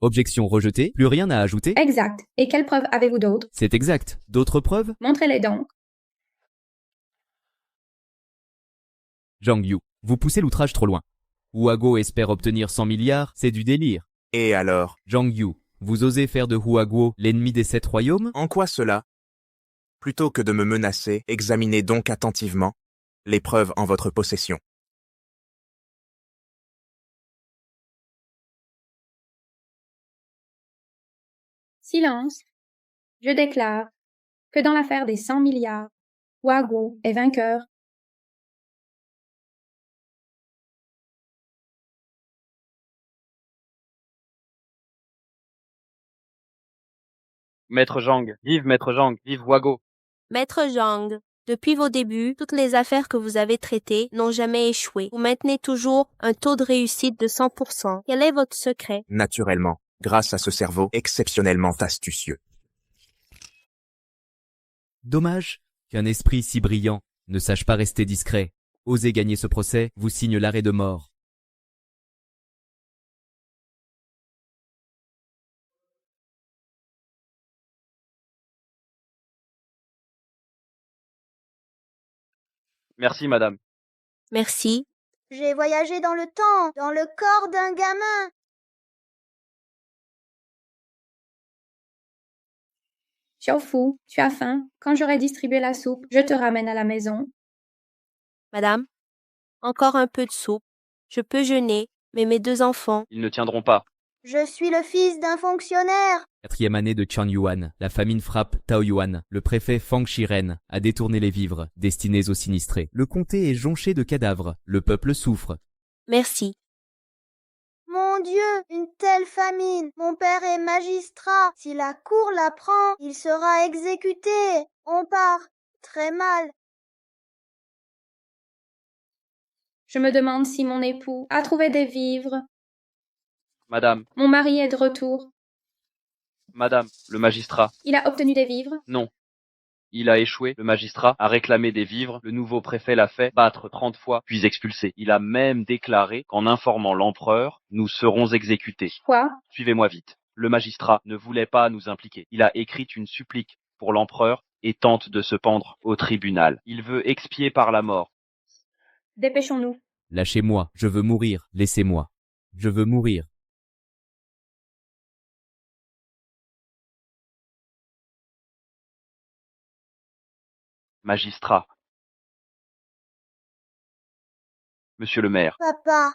Objection rejetée. Plus rien à ajouter. Exact. Et quelles preuves avez-vous d'autres? C'est exact. D'autres preuves? Montrez-les donc. Zhang Yu, vous poussez l'outrage trop loin. Huaguo espère obtenir 100 milliards, c'est du délire. Et alors? Zhang Yu, vous osez faire de Huaguo l'ennemi des 7 royaumes? En quoi cela? Plutôt que de me menacer, examinez donc attentivement les preuves en votre possession. Silence. Je déclare que dans l'affaire des 100 milliards, Huaguo est vainqueur. Maître Zhang, vive Huaguo. Maître Zhang, depuis vos débuts, toutes les affaires que vous avez traitées n'ont jamais échoué. Vous maintenez toujours un taux de réussite de 100%. Quel est votre secret? Naturellement, grâce à ce cerveau exceptionnellement astucieux. Dommage qu'un esprit si brillant ne sache pas rester discret. Osez gagner ce procès, vous signe l'arrêt de mort. Merci, madame. Merci. J'ai voyagé dans le temps, dans le corps d'un gamin. Xiaofu, tu as faim? Quand j'aurai distribué la soupe, je te ramène à la maison. Madame, encore un peu de soupe. Je peux jeûner, mais mes 2 enfants. Ils ne tiendront pas. Je suis le fils d'un fonctionnaire. 4e année de Qian Yuan, la famine frappe Taoyuan. Le préfet Fang Shiren a détourné les vivres destinés aux sinistrés. Le comté est jonché de cadavres. Le peuple souffre. Merci. Mon Dieu, une telle famine. Mon père est magistrat. Si la cour l'apprend, il sera exécuté. On part très mal. Je me demande si mon époux a trouvé des vivres. Madame, Mon mari est de retour. madame, le magistrat. Il a obtenu des vivres? Non. Il a échoué, le magistrat a réclamé des vivres, le nouveau préfet l'a fait battre 30 fois, puis expulsé. Il a même déclaré qu'en informant l'empereur, nous serons exécutés. Quoi? Suivez-moi vite. Le magistrat ne voulait pas nous impliquer. Il a écrit une supplique pour l'empereur et tente de se pendre au tribunal. Il veut expier par la mort. Dépêchons-nous. Lâchez-moi, je veux mourir, laissez-moi. Je veux mourir. Magistrat. Monsieur le maire. Papa,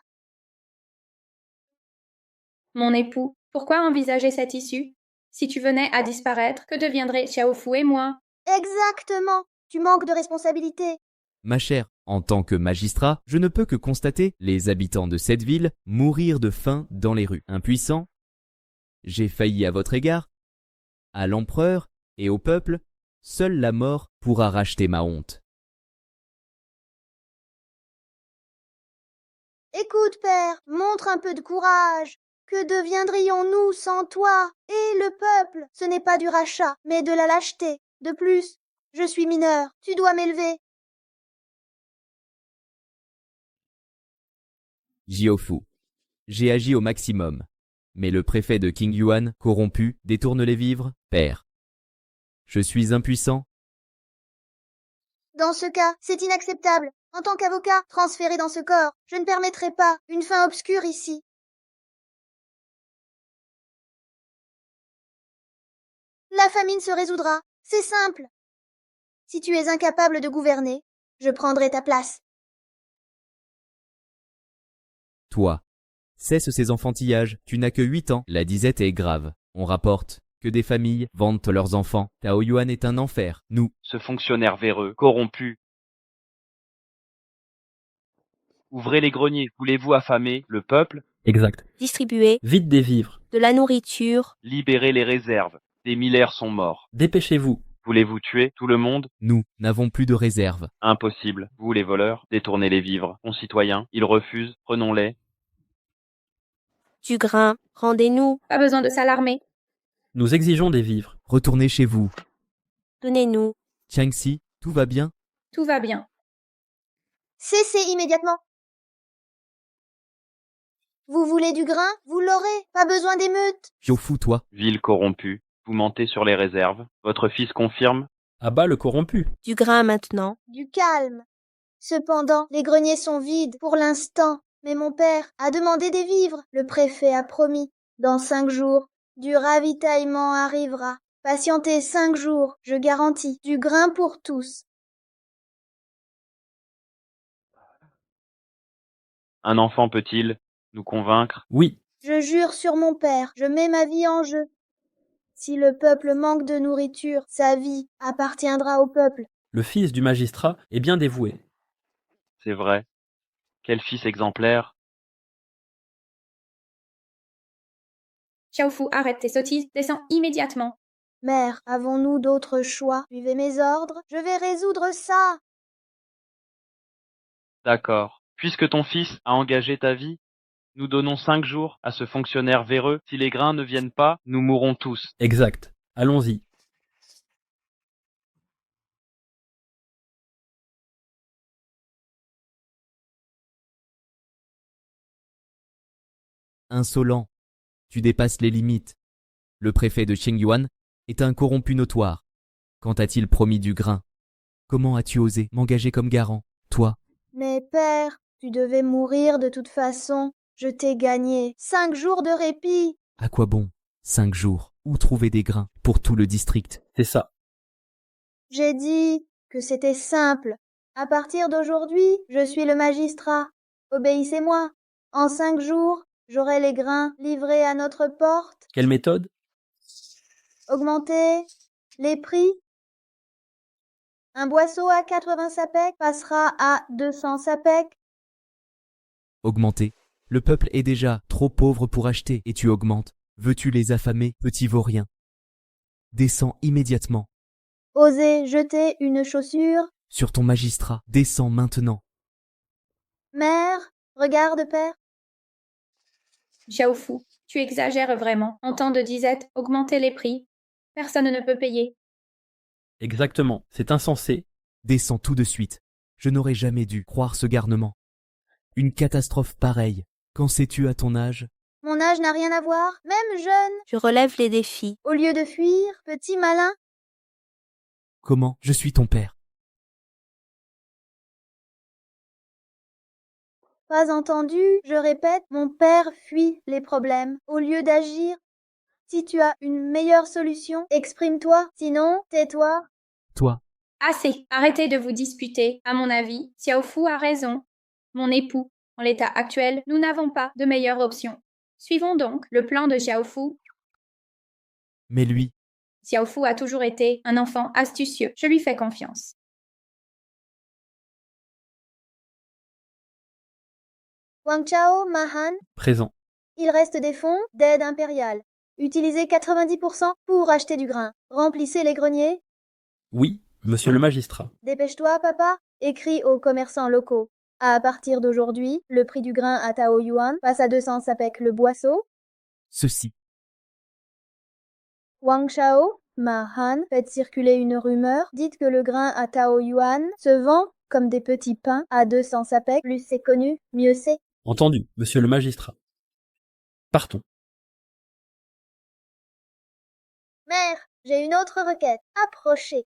Mon époux, pourquoi envisager cette issue? Si tu venais à disparaître, que deviendraient Xiaofu et moi? exactement. Tu manques de responsabilité. Ma chère, en tant que magistrat, je ne peux que constater les habitants de cette ville mourir de faim dans les rues. Impuissant, j'ai failli à votre égard, à l'empereur et au peuple, seule la mort pourra racheter ma honte. Écoute, père, montre un peu de courage. Que deviendrions-nous sans toi? Et le peuple? Ce n'est pas du rachat, mais de la lâcheté. De plus, je suis mineur. Tu dois m'élever. Jiaofu, j'ai agi au maximum. Mais le préfet de King Yuan, corrompu, détourne les vivres, père. Je suis impuissant. Dans ce cas, c'est inacceptable. En tant qu'avocat, transféré dans ce corps, je ne permettrai pas une fin obscure ici. La famine se résoudra. C'est simple. Si tu es incapable de gouverner, je prendrai ta place. Toi, cesse ces enfantillages, tu n'as que 8 ans. La disette est grave. On rapporte que des familles vendent leurs enfants. Taoyuan est un enfer. Nous, Ce fonctionnaire véreux, corrompu. Ouvrez les greniers. Voulez-vous affamer le peuple? Exact. Distribuer Vite des vivres. de la nourriture. Libérez les réserves. Des milleres sont morts. Dépêchez-vous. Voulez-vous tuer tout le monde? nous n'avons plus de réserve. Impossible. Vous, les voleurs, détournez les vivres. Concitoyens, ils refusent. Prenons-les. Du grain. Rendez-nous. Pas besoin de s'alarmer. Nous exigeons des vivres. Retournez chez vous. Donnez-nous. Tiangxi, tout va bien? Tout va bien. Cessez immédiatement. Vous voulez du grain? Vous l'aurez. Pas besoin d'émeute. Xiaofu, toi, Ville corrompue, vous mentez sur les réserves. Votre fils confirme? À bas le corrompu. Du grain maintenant. Du calme. Cependant, les greniers sont vides pour l'instant. Mais mon père a demandé des vivres. Le préfet a promis. Dans 5 jours, du ravitaillement arrivera. Patientez 5 jours, je garantis. Du grain pour tous. Un enfant peut-il nous convaincre? Oui, Je jure sur mon père, je mets ma vie en jeu. Si le peuple manque de nourriture, sa vie appartiendra au peuple. le fils du magistrat est bien dévoué. C'est vrai. Quel fils exemplaire. Xiaofu, arrête tes sottises, descends immédiatement. Mère, avons-nous d'autres choix? Suivez mes ordres, je vais résoudre ça. D'accord. Puisque ton fils a engagé ta vie, nous donnons 5 jours à ce fonctionnaire véreux. Si les grains ne viennent pas, nous mourrons tous. Exact. Allons-y. insolent, tu dépasses les limites. Le préfet de Qingyuan est un corrompu notoire. Quand a-t-il promis du grain? Comment as-tu osé m'engager comme garant, toi? Mais père, tu devais mourir de toute façon. Je t'ai gagné. 5 jours de répit. À quoi bon? 5 jours. Où trouver des grains pour tout le district? C'est ça. J'ai dit que c'était simple. À partir d'aujourd'hui, je suis le magistrat. Obéissez-moi. En 5 jours, j'aurai les grains livrés à notre porte. Quelle méthode? Augmenter les prix. Un boisseau à 80 sapèques passera à 200 sapèques. Augmenter. Le peuple est déjà trop pauvre pour acheter et tu augmentes. Veux-tu les affamer, petit vaurien? Descends immédiatement. Osez jeter une chaussure. Sur ton magistrat, descends maintenant. Mère, regarde père. Xiaofu, tu exagères vraiment. En temps de disette, augmenter les prix. Personne ne peut payer. Exactement. C'est insensé. Descends tout de suite. Je n'aurais jamais dû croire ce garnement. Une catastrophe pareille. Qu'en sais-tu à ton âge? Mon âge n'a rien à voir, même jeune. Je relève les défis. Au lieu de fuir, petit malin. Comment? Je suis ton père. Pas entendu, je répète, mon père fuit les problèmes. Au lieu d'agir, si tu as une meilleure solution, exprime-toi. Sinon, tais-toi. Toi, Assez. Arrêtez de vous disputer. À mon avis, Xiaofu a raison. Mon époux, en l'état actuel, nous n'avons pas de meilleure option. Suivons donc le plan de Xiaofu. mais lui, Xiaofu a toujours été un enfant astucieux. Je lui fais confiance. Wang Chao, Mahan, Présent. il reste des fonds d'aide impériale. Utilisez 90% pour acheter du grain. Remplissez les greniers. Oui, monsieur le magistrat. Dépêche-toi, papa. Écris aux commerçants locaux. À partir d'aujourd'hui, le prix du grain à Taoyuan passe à 200 sapèques le boisseau. ceci. Wang Chao, Mahan, faites circuler une rumeur. Dites que le grain à Taoyuan se vend comme des petits pains à 200 sapèques. Plus c'est connu, mieux c'est. Entendu, monsieur le magistrat. Partons. Mère, j'ai une autre requête. Approchez.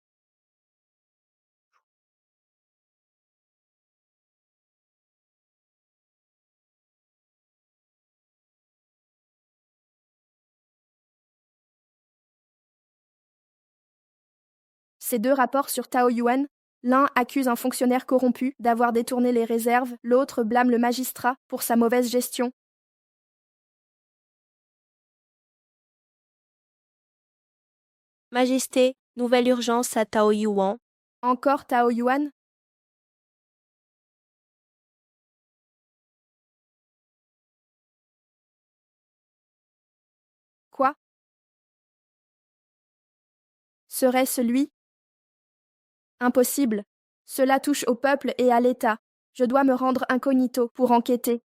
Ces 2 rapports sur Tao Yuan, l'un accuse un fonctionnaire corrompu d'avoir détourné les réserves, l'autre blâme le magistrat pour sa mauvaise gestion. Majesté, nouvelle urgence à Taoyuan. Encore Tao Yuan? Quoi? Serait-ce lui? Impossible. Cela touche au peuple et à l'État. Je dois me rendre incognito pour enquêter.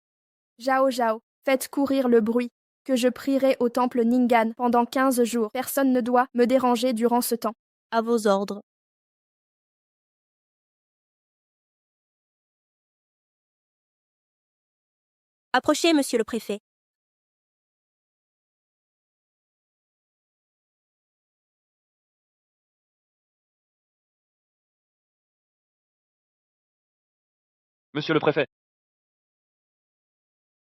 Zhao Zhao, faites courir le bruit, que je prierai au temple Ningan pendant 15 jours. Personne ne doit me déranger durant ce temps. À vos ordres. Approchez, monsieur le préfet. Monsieur le préfet.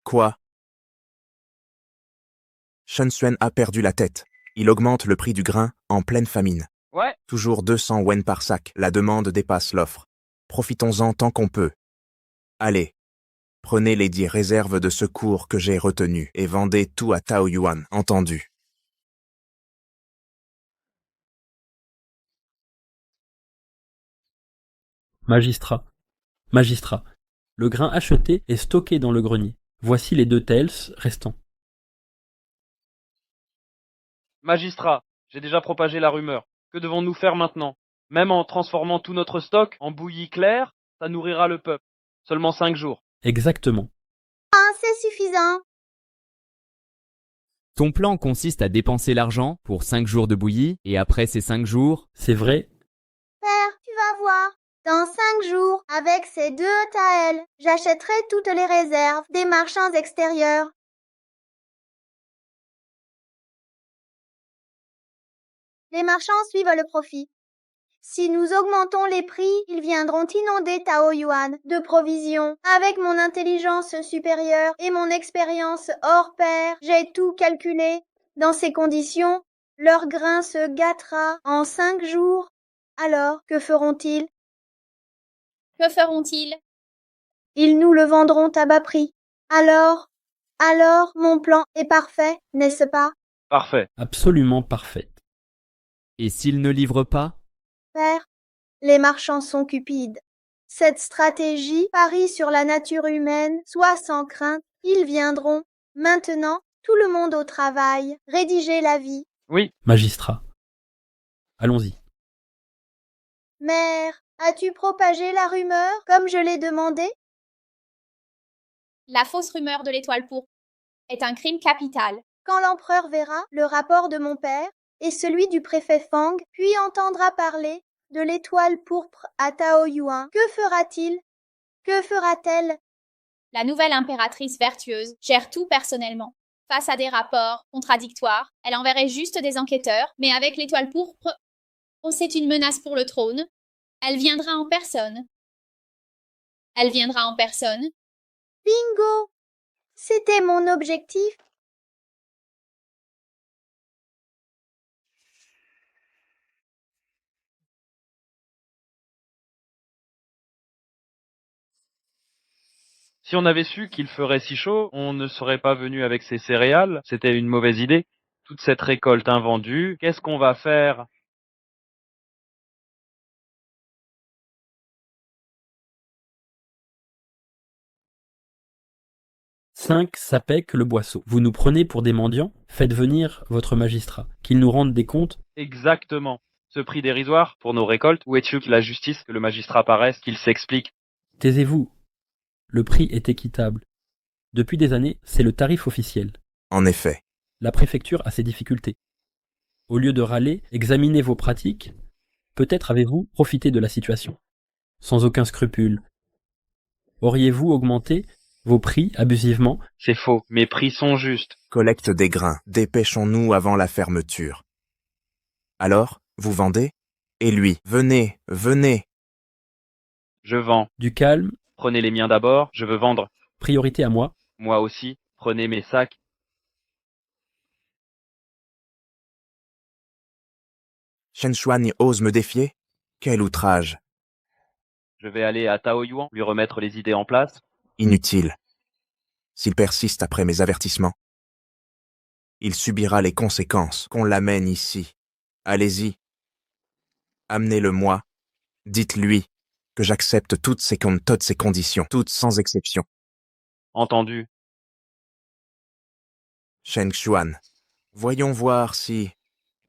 Quoi? Shen Xuan a perdu la tête. Il augmente le prix du grain en pleine famine. Ouais. Toujours 200 wen par sac. La demande dépasse l'offre. Profitons-en tant qu'on peut. Allez, prenez les 10 réserves de secours que j'ai retenues et vendez tout à Taoyuan, entendu? Magistrat. Magistrat. Le grain acheté est stocké dans le grenier. Voici les 2 taels restants. Magistrat, j'ai déjà propagé la rumeur. Que devons-nous faire maintenant? Même en transformant tout notre stock en bouillie claire, ça nourrira le peuple. Seulement 5 jours. Exactement. Ah, c'est suffisant. Ton plan consiste à dépenser l'argent pour 5 jours de bouillie et après ces 5 jours, C'est vrai. Père, tu vas voir. Dans 5 jours, avec ces 2 taels, j'achèterai toutes les réserves des marchands extérieurs. Les marchands suivent le profit. Si nous augmentons les prix, ils viendront inonder Taoyuan de provisions. Avec mon intelligence supérieure et mon expérience hors pair, j'ai tout calculé. Dans ces conditions, leur grain se gâtera en 5 jours. Alors, que feront-ils? Que feront-ils? Ils nous le vendront à bas prix. Alors, mon plan est parfait, n'est-ce pas? Parfait. Absolument parfaite. et s'ils ne livrent pas, Père, les marchands sont cupides. Cette stratégie parie sur la nature humaine, sois sans crainte, ils viendront. Maintenant, tout le monde au travail, rédiger l'avis. Oui. Magistrat. Allons-y. Mère, as-tu propagé la rumeur comme je l'ai demandé? La fausse rumeur de l'étoile pourpre est un crime capital. Quand l'empereur verra le rapport de mon père et celui du préfet Fang, puis entendra parler de l'étoile pourpre à Taoyuan, que fera-t-il? Que fera-t-elle? La nouvelle impératrice vertueuse gère tout personnellement. Face à des rapports contradictoires, elle enverrait juste des enquêteurs, mais avec l'étoile pourpre, c'est une menace pour le trône. Elle viendra en personne. Elle viendra en personne. Bingo! C'était mon objectif. Si on avait su qu'il ferait si chaud, on ne serait pas venu avec ces céréales. C'était une mauvaise idée. Toute cette récolte invendue, qu'est-ce qu'on va faire? 5 sapèques le boisseau. Vous nous prenez pour des mendiants? Faites venir votre magistrat, qu'il nous rende des comptes. Exactement. Ce prix dérisoire pour nos récoltes, où est-il que la justice, que le magistrat paraisse, qu'il s'explique? Taisez-vous. Le prix est équitable. Depuis des années, c'est le tarif officiel. En effet. La préfecture a ses difficultés. Au lieu de râler, examinez vos pratiques. Peut-être avez-vous profité de la situation. Sans aucun scrupule. Auriez-vous augmenté vos prix abusivement? C'est faux. Mes prix sont justes. Collecte des grains. Dépêchons-nous avant la fermeture. Alors, vous vendez? Et lui, venez, venez. Je vends. Du calme, Prenez les miens d'abord, je veux vendre. priorité à moi. Moi aussi, prenez mes sacs. Shen Xuan ose me défier? Quel outrage! Je vais aller à Taoyuan, lui remettre les idées en place. Inutile. S'il persiste après mes avertissements, il subira les conséquences qu'on l'amène ici. Allez-y. Amenez-le-moi. Dites-lui que j'accepte toutes ces conditions, toutes sans exception. Entendu. Shen Xuan, voyons voir si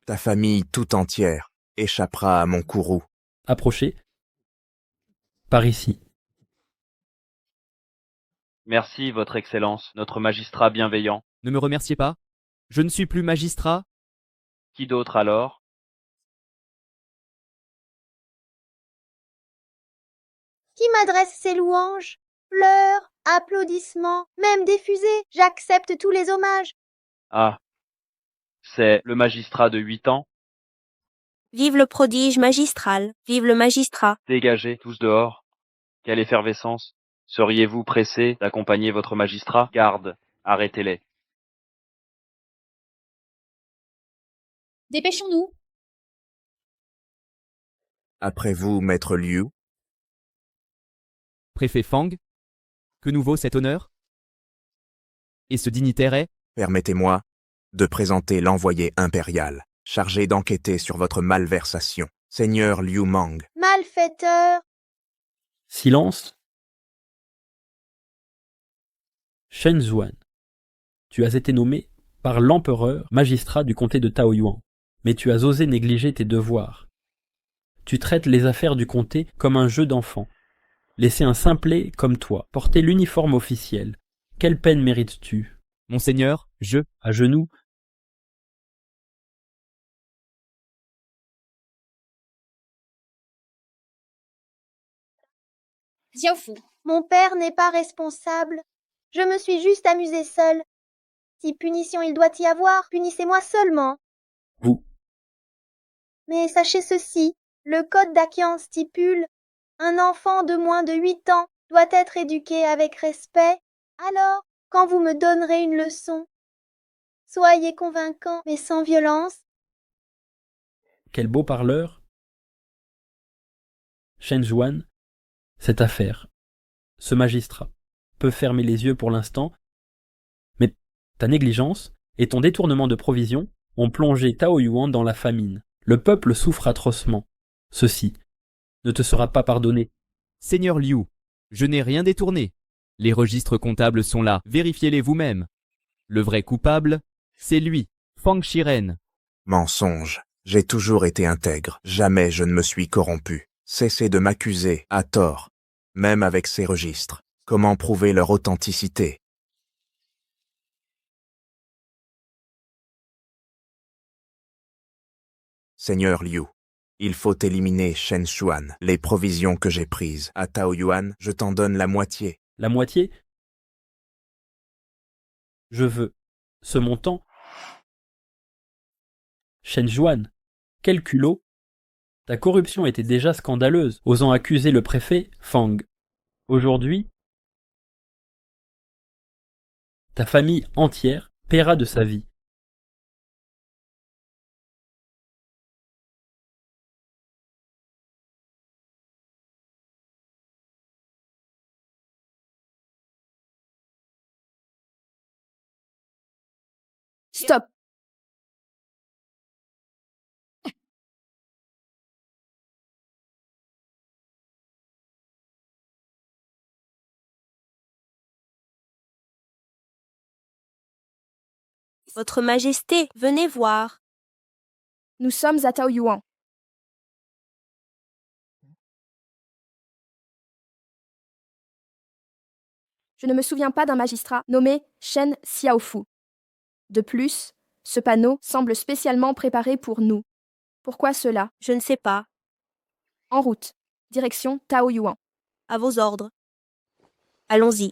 ta famille tout entière échappera à mon courroux. Approchez. Par ici. Merci, Votre Excellence, notre magistrat bienveillant. ne me remerciez pas. Je ne suis plus magistrat. Qui d'autre alors? Qui m'adresse ces louanges? Pleure, Applaudissements, même diffusés, j'accepte tous les hommages. Ah, c'est le magistrat de 8 ans. Vive le prodige magistral, vive le magistrat. Dégagez, tous dehors. Quelle effervescence. Seriez-vous pressé d'accompagner votre magistrat? Garde, arrêtez-les. Dépêchons-nous. Après vous, maître Liu, Préfet Fang, que nous vaut cet honneur? Et ce dignitaire est? permettez-moi de présenter l'envoyé impérial, chargé d'enquêter sur votre malversation, Seigneur Liu Mang. Malfaiteur, Silence. Shen Zuan, tu as été nommé par l'empereur magistrat du comté de Taoyuan, mais tu as osé négliger tes devoirs. Tu traites les affaires du comté comme un jeu d'enfant. Laisser un simplet comme toi porter l'uniforme officiel. Quelle peine mérites-tu? Monseigneur, je... À genoux, Xiaofu, mon père n'est pas responsable. Je me suis juste amusée seule. Si punition il doit y avoir, punissez-moi seulement. vous, Mais sachez ceci, le code d'Akian stipule un enfant de moins de 8 ans doit être éduqué avec respect. Alors, quand vous me donnerez une leçon, soyez convaincant, mais sans violence. quel beau parleur. Shen Zuan, cette affaire, ce magistrat, peut fermer les yeux pour l'instant, mais ta négligence et ton détournement de provisions ont plongé Taoyuan dans la famine. Le peuple souffre atrocement. Ceci ne te sera pas pardonné. Seigneur Liu, je n'ai rien détourné. Les registres comptables sont là, vérifiez-les vous-même. Le vrai coupable, c'est lui, Fang Shiren. Mensonge. J'ai toujours été intègre. Jamais je ne me suis corrompu. Cessez de m'accuser, à tort, même avec ces registres. Comment prouver leur authenticité? Seigneur Liu, il faut éliminer Shen Xuan. Les provisions que j'ai prises à Taoyuan, je t'en donne la moitié. La moitié? Je veux ce montant. Shen Juan, quel culot! Ta corruption était déjà scandaleuse, osant accuser le préfet Fang. Aujourd'hui, ta famille entière paiera de sa vie. Stop. Votre Majesté, venez voir. Nous sommes à Taoyuan. Je ne me souviens pas d'un magistrat nommé Shen Xiaofu. De plus, ce panneau semble spécialement préparé pour nous. Pourquoi cela? Je ne sais pas. En route. Direction Taoyuan. À vos ordres. Allons-y.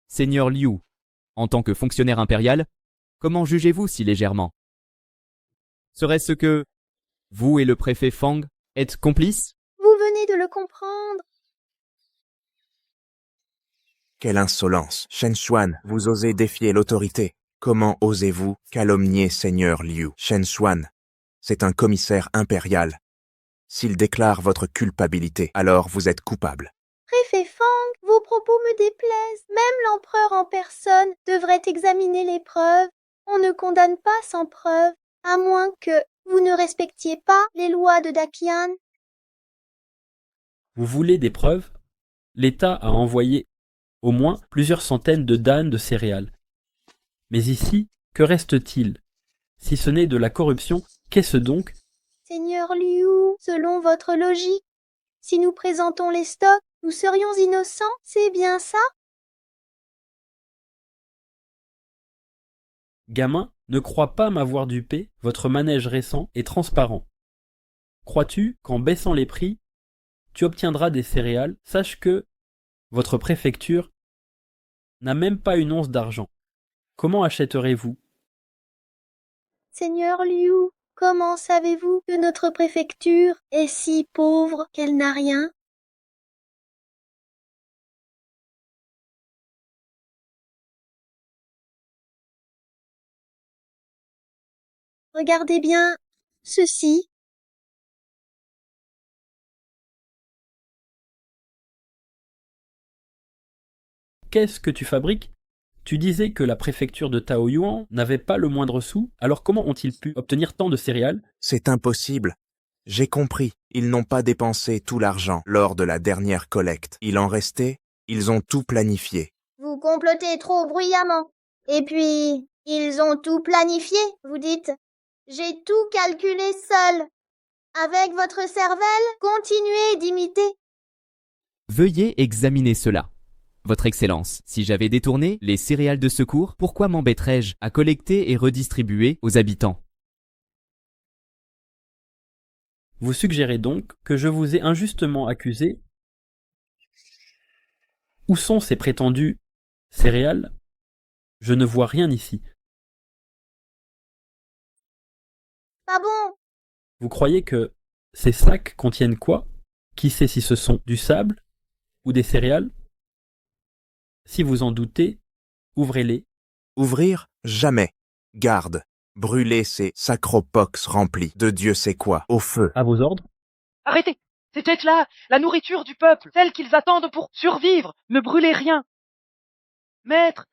Seigneur Liu, en tant que fonctionnaire impérial, comment jugez-vous si légèrement? Serait-ce que vous et le préfet Fang êtes complices? Vous venez de le comprendre. Quelle insolence! Shen Xuan, vous osez défier l'autorité. Comment osez-vous calomnier Seigneur Liu? Shen Xuan, c'est un commissaire impérial. S'il déclare votre culpabilité, alors vous êtes coupable. Préfet Fang, vos propos me déplaisent. Même l'empereur en personne devrait examiner les preuves. On ne condamne pas sans preuve, à moins que vous ne respectiez pas les lois de Dakian. Vous voulez des preuves? L'État a envoyé au moins plusieurs centaines de dannes de céréales. Mais ici, que reste-t-il? Si ce n'est de la corruption, qu'est-ce donc? Seigneur Liu, selon votre logique, si nous présentons les stocks, nous serions innocents, c'est bien ça? Gamin, ne crois pas m'avoir dupé, votre manège récent est transparent. Crois-tu qu'en baissant les prix, tu obtiendras des céréales? Sache que votre préfecture n'a même pas une once d'argent. Comment achèterez-vous? Seigneur Liu, comment savez-vous que notre préfecture est si pauvre qu'elle n'a rien? Regardez bien ceci. Qu'est-ce que tu fabriques? Tu disais que la préfecture de Taoyuan n'avait pas le moindre sou, alors comment ont-ils pu obtenir tant de céréales? C'est impossible. J'ai compris. Ils n'ont pas dépensé tout l'argent lors de la dernière collecte. Il en restait, ils ont tout planifié. Vous complotez trop bruyamment. Et puis, ils ont tout planifié, vous dites. J'ai tout calculé seul. Avec votre cervelle, continuez d'imiter. Veuillez examiner cela. Votre Excellence, si j'avais détourné les céréales de secours, pourquoi m'embêterais-je à collecter et redistribuer aux habitants? Vous suggérez donc que je vous ai injustement accusé. Où sont ces prétendues céréales? Je ne vois rien ici. Pas bon. Vous croyez que ces sacs contiennent quoi? Qui sait si ce sont du sable ou des céréales? Si vous en doutez, ouvrez-les. Ouvrir? Jamais. Garde. Brûler ces sacropox remplis de Dieu sait quoi, au feu. À vos ordres. Arrêtez! C'était là, la nourriture du peuple, celle qu'ils attendent pour survivre. Ne brûlez rien. Maître,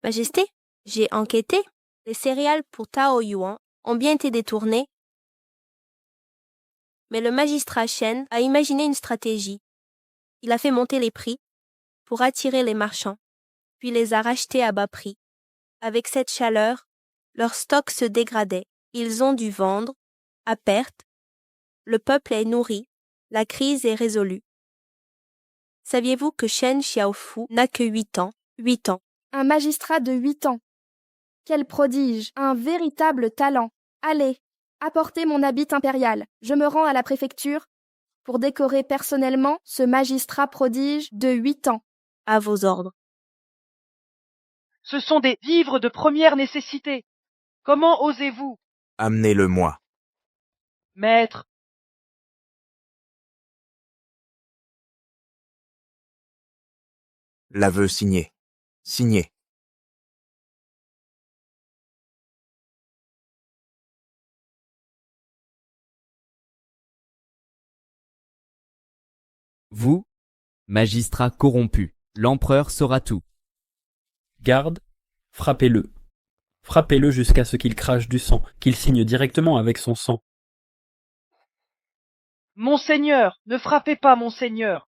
Majesté, j'ai enquêté. Les céréales pour Taoyuan ont bien été détournées. Mais le magistrat Shen a imaginé une stratégie. Il a fait monter les prix pour attirer les marchands, puis les a rachetés à bas prix. Avec cette chaleur, leur stock se dégradait. Ils ont dû vendre à perte. Le peuple est nourri. La crise est résolue. Saviez-vous que Shen Xiaofu n'a que 8 ans? 8 ans. Un magistrat de 8 ans. Quel prodige, un véritable talent. Allez, apportez mon habit impérial. Je me rends à la préfecture pour décorer personnellement ce magistrat prodige de 8 ans. À vos ordres. ce sont des vivres de première nécessité. Comment osez-vous? Amenez-le-moi. Maître, L'aveu signé. Signé. Vous, magistrat corrompu, l'empereur saura tout. Garde, frappez-le. Frappez-le jusqu'à ce qu'il crache du sang, qu'il signe directement avec son sang. Monseigneur, ne frappez pas, monseigneur.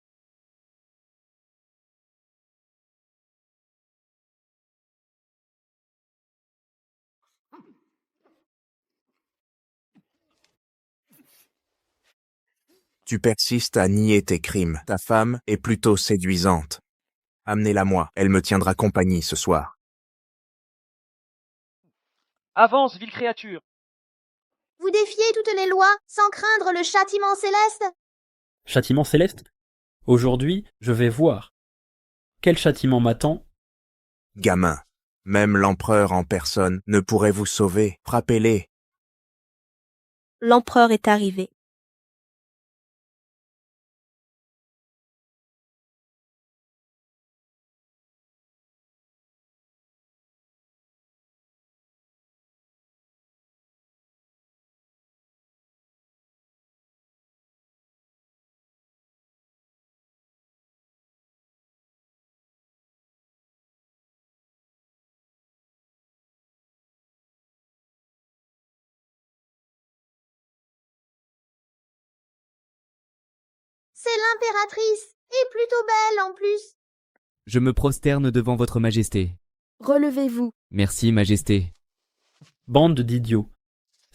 Tu persistes à nier tes crimes. Ta femme est plutôt séduisante. Amenez-la-moi, elle me tiendra compagnie ce soir. Avance, ville créature. Vous défiez toutes les lois sans craindre le châtiment céleste? Châtiment céleste? Aujourd'hui, je vais voir. Quel châtiment m'attend? Gamin. Même l'empereur en personne ne pourrait vous sauver. Frappez-les. L'empereur est arrivé. C'est l'impératrice, et plutôt belle en plus. Je me prosterne devant votre majesté. Relevez-vous. Merci, majesté. Bande d'idiots.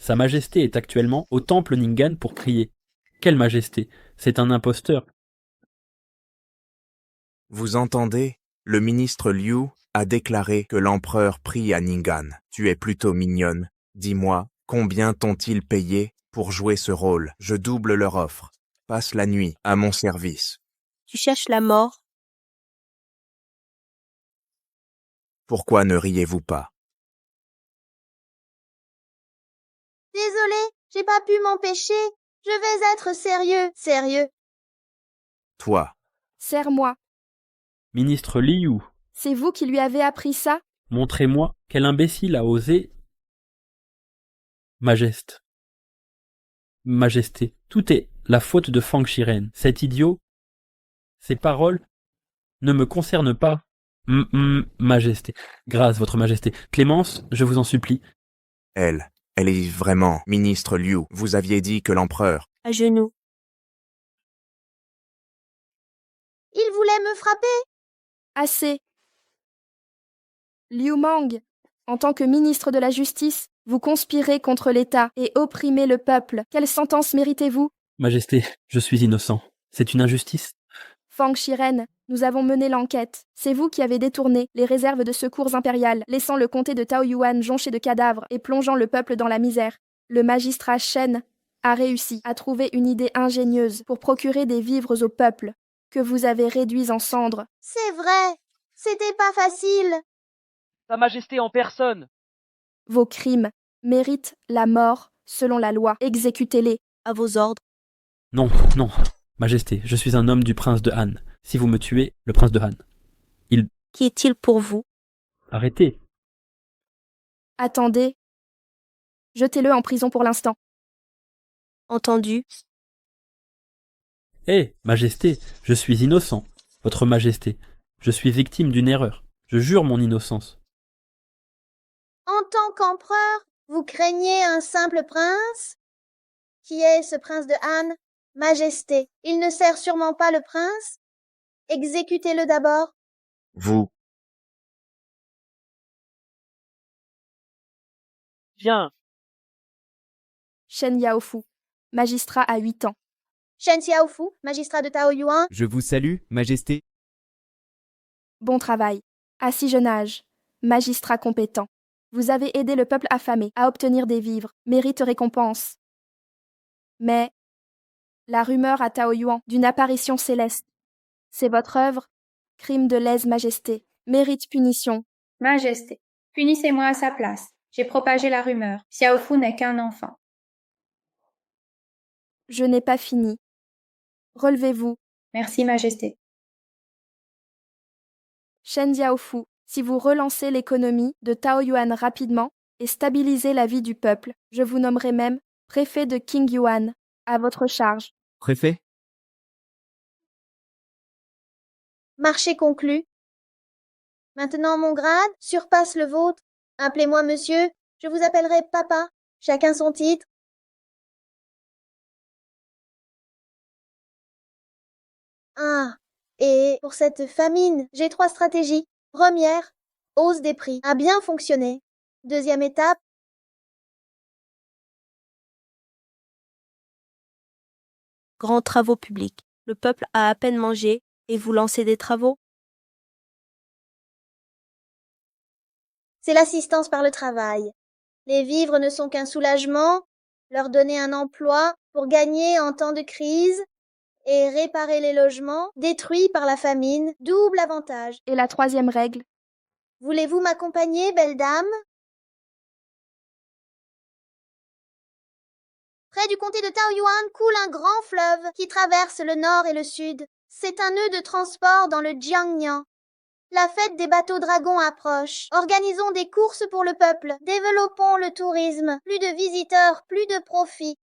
Sa Majesté est actuellement au temple Ningan pour prier. Quelle majesté! C'est un imposteur. Vous entendez? Le ministre Liu a déclaré que l'empereur prie à Ningan. Tu es plutôt mignonne. Dis-moi, combien t'ont-ils payé pour jouer ce rôle? Je double leur offre. Passe la nuit à mon service. Tu cherches la mort? Pourquoi ne riez-vous pas? Désolé, j'ai pas pu m'empêcher. Je vais être sérieux, sérieux. Toi, Serre-moi. Ministre Liu, C'est vous qui lui avez appris ça? montrez-moi quel imbécile a osé. Majesté, tout est la faute de Fang Shiren. Cet idiot, ces paroles ne me concernent pas. Majesté. Grâce, votre majesté. Clémence, je vous en supplie. elle est vraiment ministre Liu. Vous aviez dit que l'empereur... À genoux. Il voulait me frapper. Assez. Liu Mang, en tant que ministre de la Justice, vous conspirez contre l'État et opprimez le peuple. Quelle sentence méritez-vous? Majesté, je suis innocent. C'est une injustice. Fang Shiren, nous avons mené l'enquête. C'est vous qui avez détourné les réserves de secours impériales, laissant le comté de Taoyuan jonché de cadavres et plongeant le peuple dans la misère. Le magistrat Shen a réussi à trouver une idée ingénieuse pour procurer des vivres au peuple, que vous avez réduits en cendres. C'est vrai. C'était pas facile. Sa Majesté en personne. Vos crimes méritent la mort selon la loi. Exécutez-les. À vos ordres. Non, non. Majesté, je suis un homme du prince de Han. Si vous me tuez, le prince de Han. Qui est-il pour vous? Arrêtez. Attendez. Jetez-le en prison pour l'instant. Entendu. Hé, Majesté, je suis innocent. Votre Majesté, je suis victime d'une erreur. Je jure mon innocence. En tant qu'empereur, vous craignez un simple prince? Qui est ce prince de Han? Majesté, il ne sert sûrement pas le prince? Exécutez-le d'abord. Vous, Viens. Shen Yaofu, magistrat à 8 ans. Shen Xiaofu, magistrat de Taoyuan. Je vous salue, Majesté. Bon travail. À si jeune âge, magistrat compétent. Vous avez aidé le peuple affamé à obtenir des vivres, mérite récompense. Mais la rumeur à Taoyuan d'une apparition céleste, c'est votre œuvre? Crime de lèse-majesté, mérite punition. Majesté, punissez-moi à sa place. J'ai propagé la rumeur. Xiaofu n'est qu'un enfant. Je n'ai pas fini. Relevez-vous, Merci, Majesté. Shen Jiaofu, si vous relancez l'économie de Taoyuan rapidement et stabilisez la vie du peuple, je vous nommerai même préfet de Qingyuan, à votre charge. Préfet? Marché conclu. Maintenant mon grade surpasse le vôtre. Appelez-moi monsieur, je vous appellerai papa. Chacun son titre. Ah, et pour cette famine, j'ai 3 stratégies. Première, hausse des prix. A bien fonctionné. Deuxième étape, Grands travaux publics. Le peuple a à peine mangé et vous lancez des travaux? c'est l'assistance par le travail. Les vivres ne sont qu'un soulagement, leur donner un emploi pour gagner en temps de crise et réparer les logements détruits par la famine, double avantage. Et la troisième règle, Voulez-vous m'accompagner, belle dame? Près du comté de Taoyuan coule un grand fleuve qui traverse le nord et le sud. C'est un nœud de transport dans le Jiangnan. La fête des bateaux dragons approche. Organisons des courses pour le peuple. Développons le tourisme. Plus de visiteurs, plus de profit.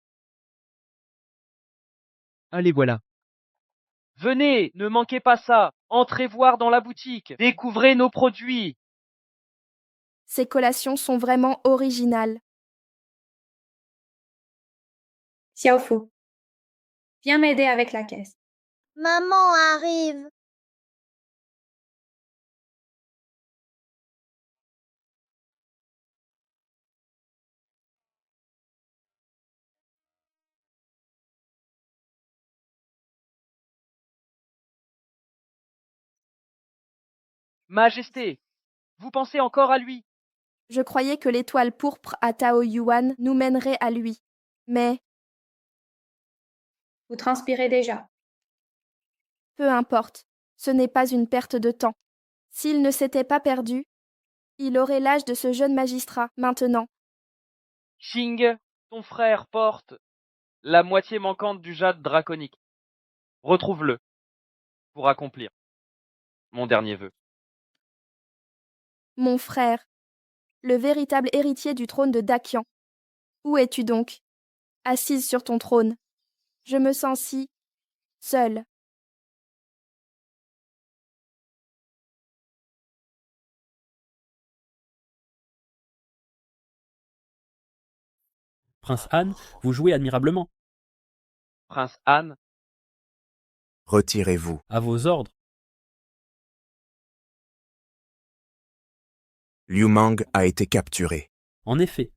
Allez, voilà. Venez, ne manquez pas ça. Entrez voir dans la boutique. Découvrez nos produits. ces collations sont vraiment originales. Xiaofu, viens m'aider avec la caisse. Maman arrive. Majesté, vous pensez encore à lui? Je croyais que l'étoile pourpre à Tao Yuan nous mènerait à lui. Mais, Vous transpirez déjà. peu importe, ce n'est pas une perte de temps. S'il ne s'était pas perdu, il aurait l'âge de ce jeune magistrat, maintenant. Xing, ton frère porte la moitié manquante du jade draconique. Retrouve-le pour accomplir mon dernier vœu. Mon frère, le véritable héritier du trône de Dakian. Où es-tu donc? Assise sur ton trône. Je me sens si seule. Prince Han, vous jouez admirablement. Prince Han, Retirez-vous. À vos ordres. Liu Mang a été capturé. En effet,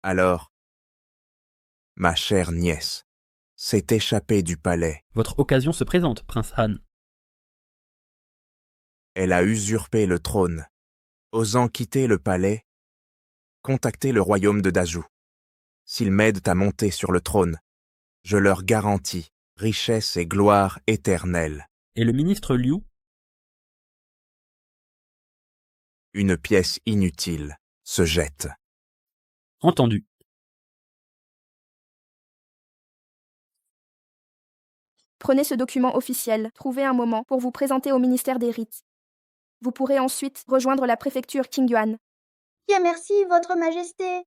Alors, ma chère nièce s'est échappée du palais. votre occasion se présente, Prince Han. Elle a usurpé le trône. Osant quitter le palais, contactez le royaume de Dazhou. S'ils m'aident à monter sur le trône, je leur garantis richesse et gloire éternelle. Et le ministre Liu, Une pièce inutile se jette. entendu. Prenez ce document officiel, trouvez un moment pour vous présenter au ministère des Rites. Vous pourrez ensuite rejoindre la préfecture Qingyuan. Bien merci, Votre Majesté.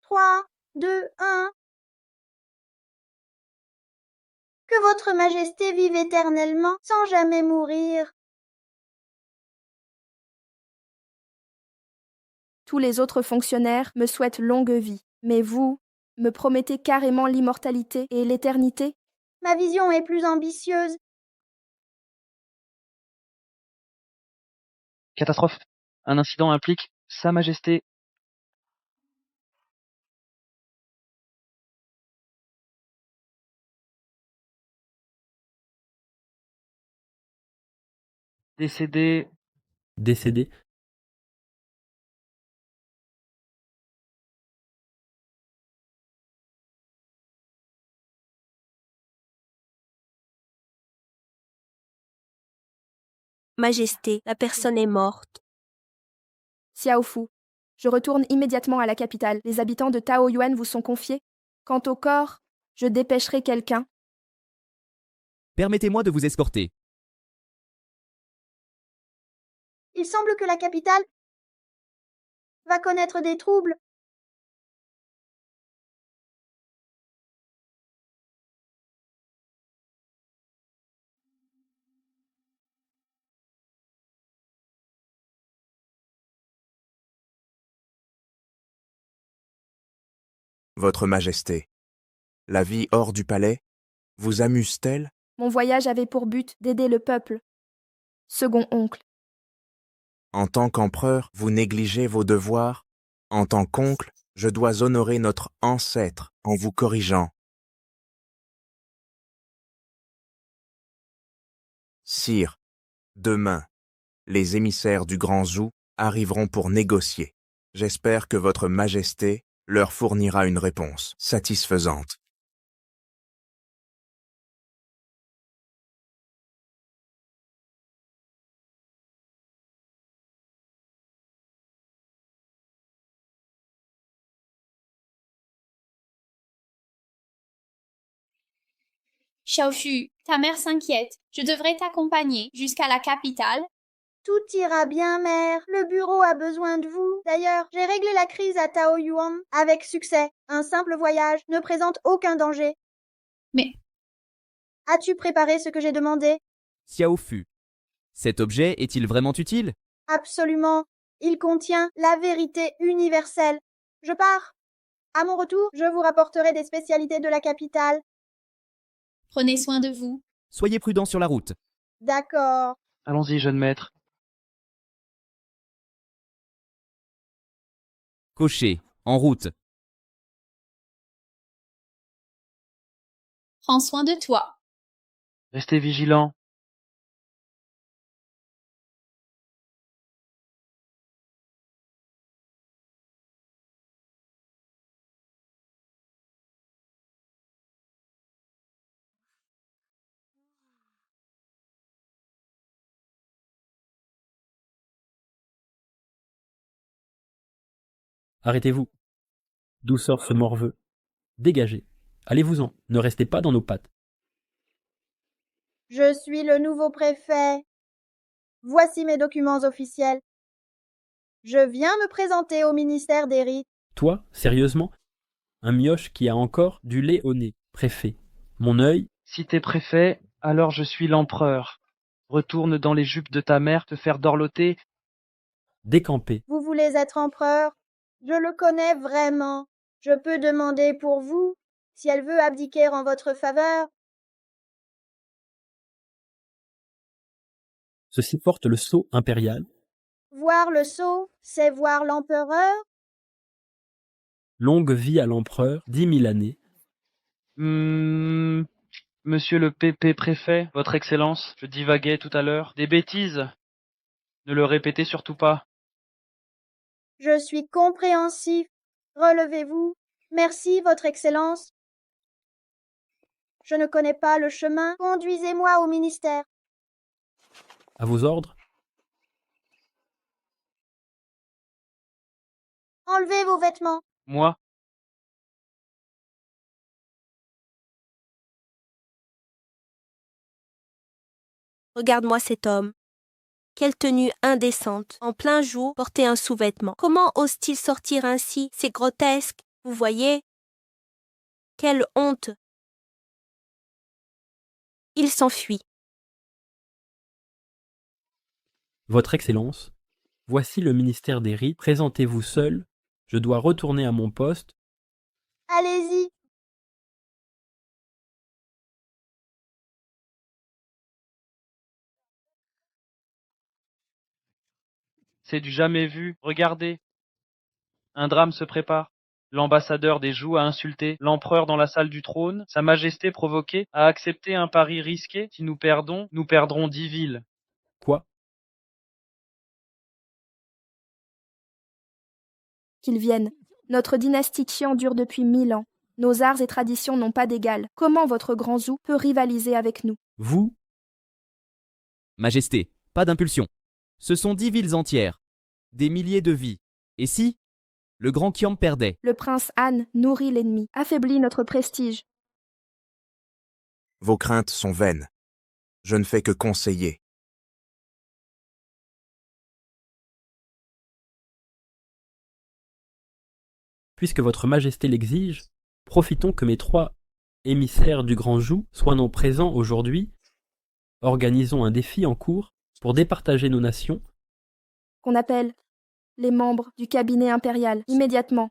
3, 2, 1. Que Votre Majesté vive éternellement sans jamais mourir. Tous les autres fonctionnaires me souhaitent longue vie, mais vous me promettez carrément l'immortalité et l'éternité? Ma vision est plus ambitieuse. catastrophe. Un incident implique Sa Majesté. Décédé. Décédé. Majesté, la personne est morte. Xiaofu, je retourne immédiatement à la capitale. Les habitants de Taoyuan vous sont confiés. Quant au corps, je dépêcherai quelqu'un. Permettez-moi de vous escorter. Il semble que la capitale va connaître des troubles. Votre Majesté, la vie hors du palais vous amuse-t-elle? Mon voyage avait pour but d'aider le peuple. Second oncle, En tant qu'empereur, vous négligez vos devoirs. En tant qu'oncle, je dois honorer notre ancêtre en vous corrigeant. Sire, demain, les émissaires du Grand Zhou arriveront pour négocier. J'espère que Votre Majesté leur fournira une réponse satisfaisante. Xiaofu, ta mère s'inquiète. Je devrais t'accompagner jusqu'à la capitale. Tout ira bien, mère. Le bureau a besoin de vous. D'ailleurs, j'ai réglé la crise à Taoyuan avec succès. Un simple voyage ne présente aucun danger. Mais As-tu préparé ce que j'ai demandé? Xiaofu. Cet objet est-il vraiment utile? Absolument. Il contient la vérité universelle. Je pars. À mon retour, je vous rapporterai des spécialités de la capitale. prenez soin de vous. Soyez prudent sur la route. D'accord. Allons-y, jeune maître. Cocher, en route. Prends soin de toi. Restez vigilants. Arrêtez-vous. Douceur ce morveux. Dégagez. Allez-vous-en. Ne restez pas dans nos pattes. Je suis le nouveau préfet. Voici mes documents officiels. Je viens me présenter au ministère des Rites. Toi, sérieusement? Un mioche qui a encore du lait au nez. Préfet. Mon œil? Si t'es préfet, alors je suis l'empereur. Retourne dans les jupes de ta mère te faire dorloter. Décampé. Vous voulez être empereur? Je le connais vraiment. Je peux demander pour vous si elle veut abdiquer en votre faveur. Ceci porte le sceau impérial. Voir le sceau, c'est voir l'empereur. Longue vie à l'empereur, 10 000 années. Monsieur le PP préfet, votre excellence, je divaguais tout à l'heure. Des bêtises. Ne le répétez surtout pas. Je suis compréhensif. Relevez-vous. Merci, votre excellence. Je ne connais pas le chemin. Conduisez-moi au ministère. À vos ordres? Enlevez vos vêtements. Moi, Regarde-moi cet homme. Quelle tenue indécente. En plein jour, porter un sous-vêtement. Comment ose-t-il sortir ainsi? C'est grotesque. Vous voyez? Quelle honte. Il s'enfuit. Votre Excellence, voici le ministère des Rites. Présentez-vous seul. Je dois retourner à mon poste. Allez-y. c'est du jamais vu. Regardez. Un drame se prépare. L'ambassadeur des Joues a insulté l'empereur dans la salle du trône. Sa Majesté provoquée a accepté un pari risqué. Si nous perdons, nous perdrons 10 villes. Quoi? Qu'ils viennent. Notre dynastie Qian dure depuis 1000 ans. Nos arts et traditions n'ont pas d'égal. Comment votre grand Zhou peut rivaliser avec nous? Vous? Majesté, pas d'impulsion. Ce sont 10 villes entières, des milliers de vies. Et si le grand Qian perdait? Le prince Han nourrit l'ennemi, affaiblit notre prestige. Vos craintes sont vaines. Je ne fais que conseiller. Puisque votre Majesté l'exige, profitons que mes 3 émissaires du Grand Joug soient non présents aujourd'hui. Organisons un défi en cours pour départager nos nations. Qu'on appelle les membres du cabinet impérial, immédiatement.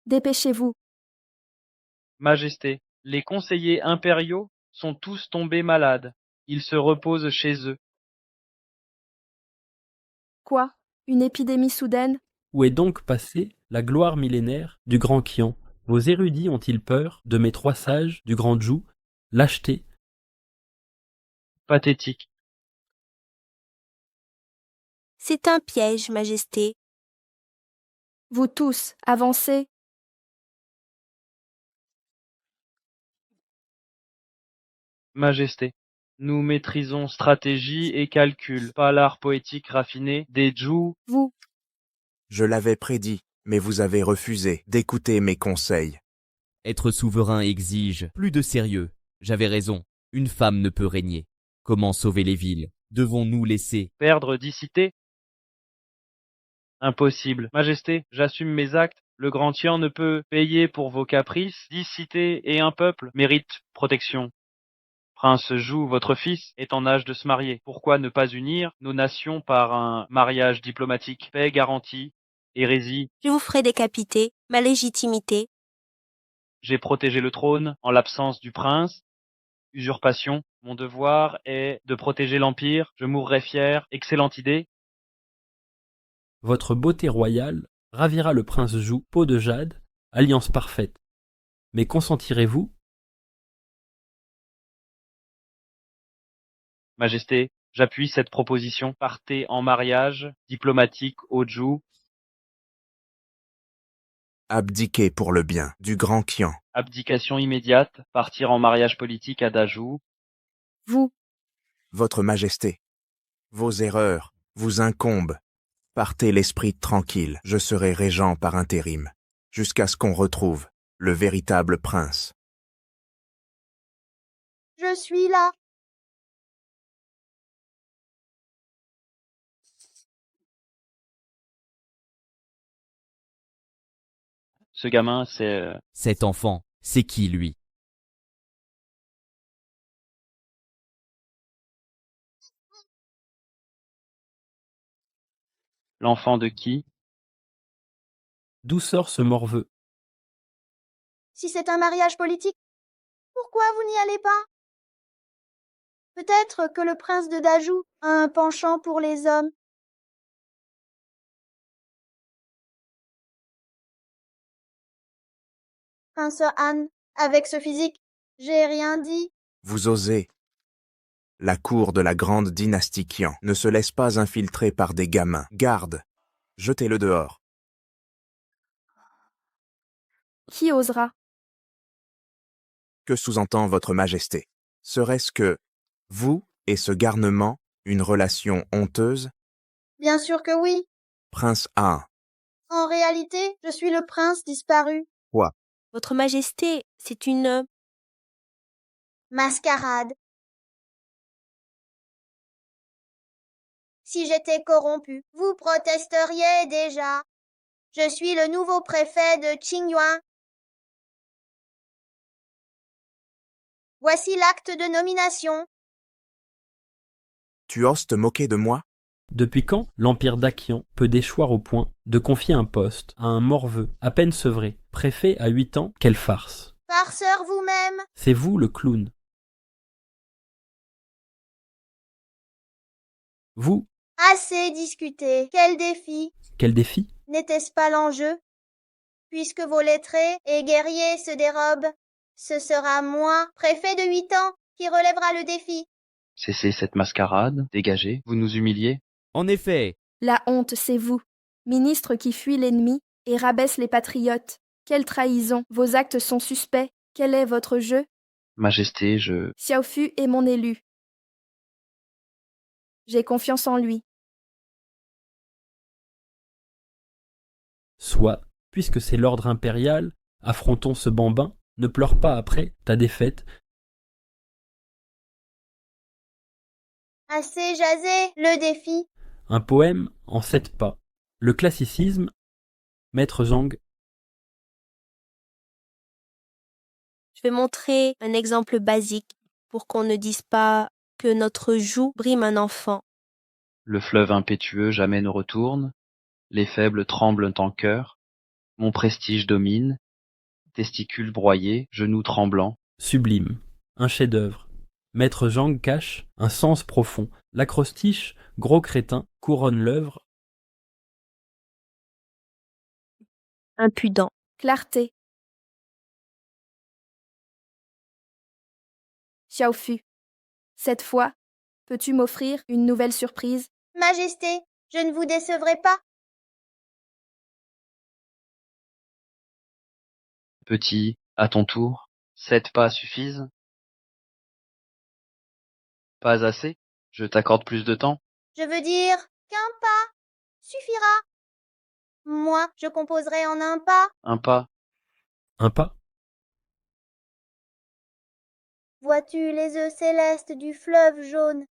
Dépêchez-vous. Majesté, les conseillers impériaux sont tous tombés malades. Ils se reposent chez eux. Quoi? Une épidémie soudaine? Où est donc passée la gloire millénaire du Grand Qian? Vos érudits ont-ils peur de mes 3 sages du Grand Joug? Lâcheté. Pathétique. C'est un piège, Majesté. Vous tous, avancez. Majesté, nous maîtrisons stratégie et calcul, pas l'art poétique raffiné des Joues. Vous, Je l'avais prédit, mais vous avez refusé d'écouter mes conseils. Être souverain exige plus de sérieux. J'avais raison, une femme ne peut régner. Comment sauver les villes? Devons-nous laisser Perdre 10 cités? Impossible. Majesté, j'assume mes actes. Le Grand Tian ne peut payer pour vos caprices. 10 cités et un peuple méritent protection. Prince Jou, votre fils, est en âge de se marier. Pourquoi ne pas unir nos nations par un mariage diplomatique? Paix garantie, hérésie. Je vous ferai décapiter. Ma légitimité. J'ai protégé le trône en l'absence du prince. Usurpation. Mon devoir est de protéger l'Empire. Je mourrai fier. Excellente idée. Votre beauté royale ravira le prince Joug, peau de jade, alliance parfaite. Mais consentirez-vous? Majesté, j'appuie cette proposition. Partez en mariage diplomatique au Jou. Abdiquer pour le bien du Grand Qian. Abdication immédiate. Partir en mariage politique à Dajou. vous, Votre Majesté, Vos erreurs vous incombent. Partez l'esprit tranquille, je serai régent par intérim, jusqu'à ce qu'on retrouve le véritable prince. Je suis là. Ce gamin, c'est... Cet enfant, c'est qui lui? L'enfant de qui? D'où sort ce morveux? Si c'est un mariage politique, pourquoi vous n'y allez pas? Peut-être que le prince de Dajou a un penchant pour les hommes. Prince Han, avec ce physique, j'ai rien dit. Vous osez. La cour de la grande dynastie Qian ne se laisse pas infiltrer par des gamins. Garde, jetez-le dehors. Qui osera? Que sous-entend votre majesté? Serait-ce que, vous et ce garnement, une relation honteuse? Bien sûr que oui. Prince Han, En réalité, je suis le prince disparu. Votre Majesté, c'est une... Mascarade. Si j'étais corrompu, vous protesteriez déjà. Je suis le nouveau préfet de Qingyuan. Voici l'acte de nomination. tu oses te moquer de moi? Depuis quand l'Empire d'Akian peut déchoir au point de confier un poste à un morveux à peine sevré, préfet à 8 ans? Quelle farce! Farceur vous-même. C'est vous le clown. Vous, Assez discuté. Quel défi. quel défi? N'était-ce pas l'enjeu? Puisque vos lettrés et guerriers se dérobent, ce sera moi, préfet de 8 ans, qui relèvera le défi. Cessez cette mascarade, dégagez, vous nous humiliez. En effet, La honte, c'est vous, ministre qui fuit l'ennemi et rabaisse les patriotes. Quelle trahison! Vos actes sont suspects. Quel est votre jeu? Majesté, je... Xiaofu est mon élu. J'ai confiance en lui. Soit, puisque c'est l'ordre impérial, affrontons ce bambin, ne pleure pas après ta défaite. Assez jasé, le défi. Un poème en 7 pas. Le classicisme, Maître Zhang. Je vais montrer un exemple basique pour qu'on ne dise pas que notre joug brime un enfant. Le fleuve impétueux jamais ne retourne, les faibles tremblent en cœur, mon prestige domine, testicules broyés, genoux tremblants. Sublime, un chef-d'œuvre. Maître Zhang cache un sens profond. L'acrostiche, gros crétin, couronne l'œuvre. Impudent. Clarté. Xiaofu, cette fois, peux-tu m'offrir une nouvelle surprise? Majesté, je ne vous décevrai pas. Petit, à ton tour, 7 pas suffisent? Pas assez? Je t'accorde plus de temps? Je veux dire qu'un pas suffira. Moi, je composerai en un pas. Un pas? Un pas. Vois-tu les œufs célestes du fleuve jaune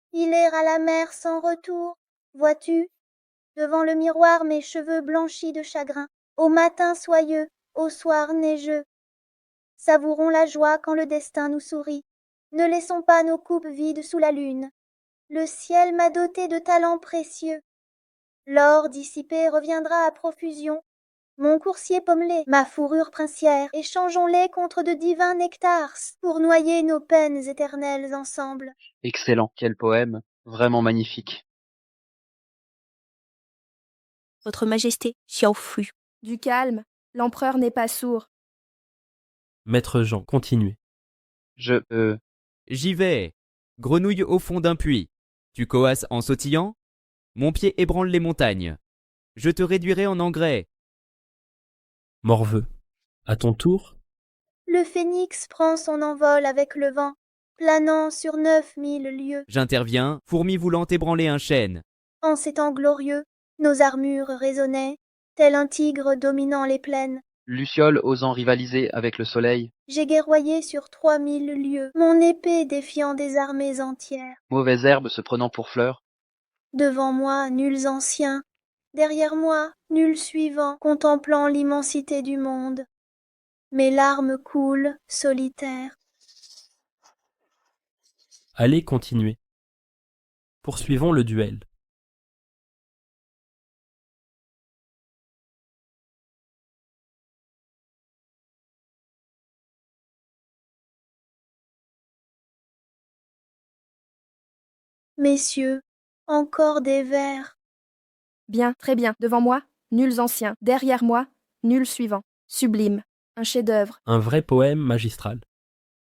filer à la mer sans retour? Vois-tu, devant le miroir, mes cheveux blanchis de chagrin, au matin soyeux, au soir neigeux? Savourons la joie quand le destin nous sourit. Ne laissons pas nos coupes vides sous la lune. Le ciel m'a doté de talents précieux. L'or dissipé reviendra à profusion. Mon coursier pommelé, ma fourrure princière, échangeons-les contre de divins nectars pour noyer nos peines éternelles ensemble. Excellent, quel poème, vraiment magnifique. Votre Majesté, Xiaofu. Du calme, l'empereur n'est pas sourd. Maître Jean, continuez. j'y vais. Grenouille au fond d'un puits. Tu coasses en sautillant? Mon pied ébranle les montagnes. Je te réduirai en engrais. Morveux. À ton tour, Le phénix prend son envol avec le vent. planant sur 9000 lieues. J'interviens, fourmi voulant ébranler un chêne. En ces temps glorieux, nos armures résonnaient, tel un tigre dominant les plaines. Luciole osant rivaliser avec le soleil. J'ai guerroyé sur 3000 lieues, mon épée défiant des armées entières. Mauvaise herbe se prenant pour fleur. Devant moi, nuls anciens, derrière moi, nul suivant, contemplant l'immensité du monde. Mes larmes coulent, solitaires. Allez continuer. Poursuivons le duel. Messieurs, encore des vers. Bien, très bien. Devant moi, nuls anciens. Derrière moi, nul suivant. Sublime. Un chef-d'œuvre. Un vrai poème magistral.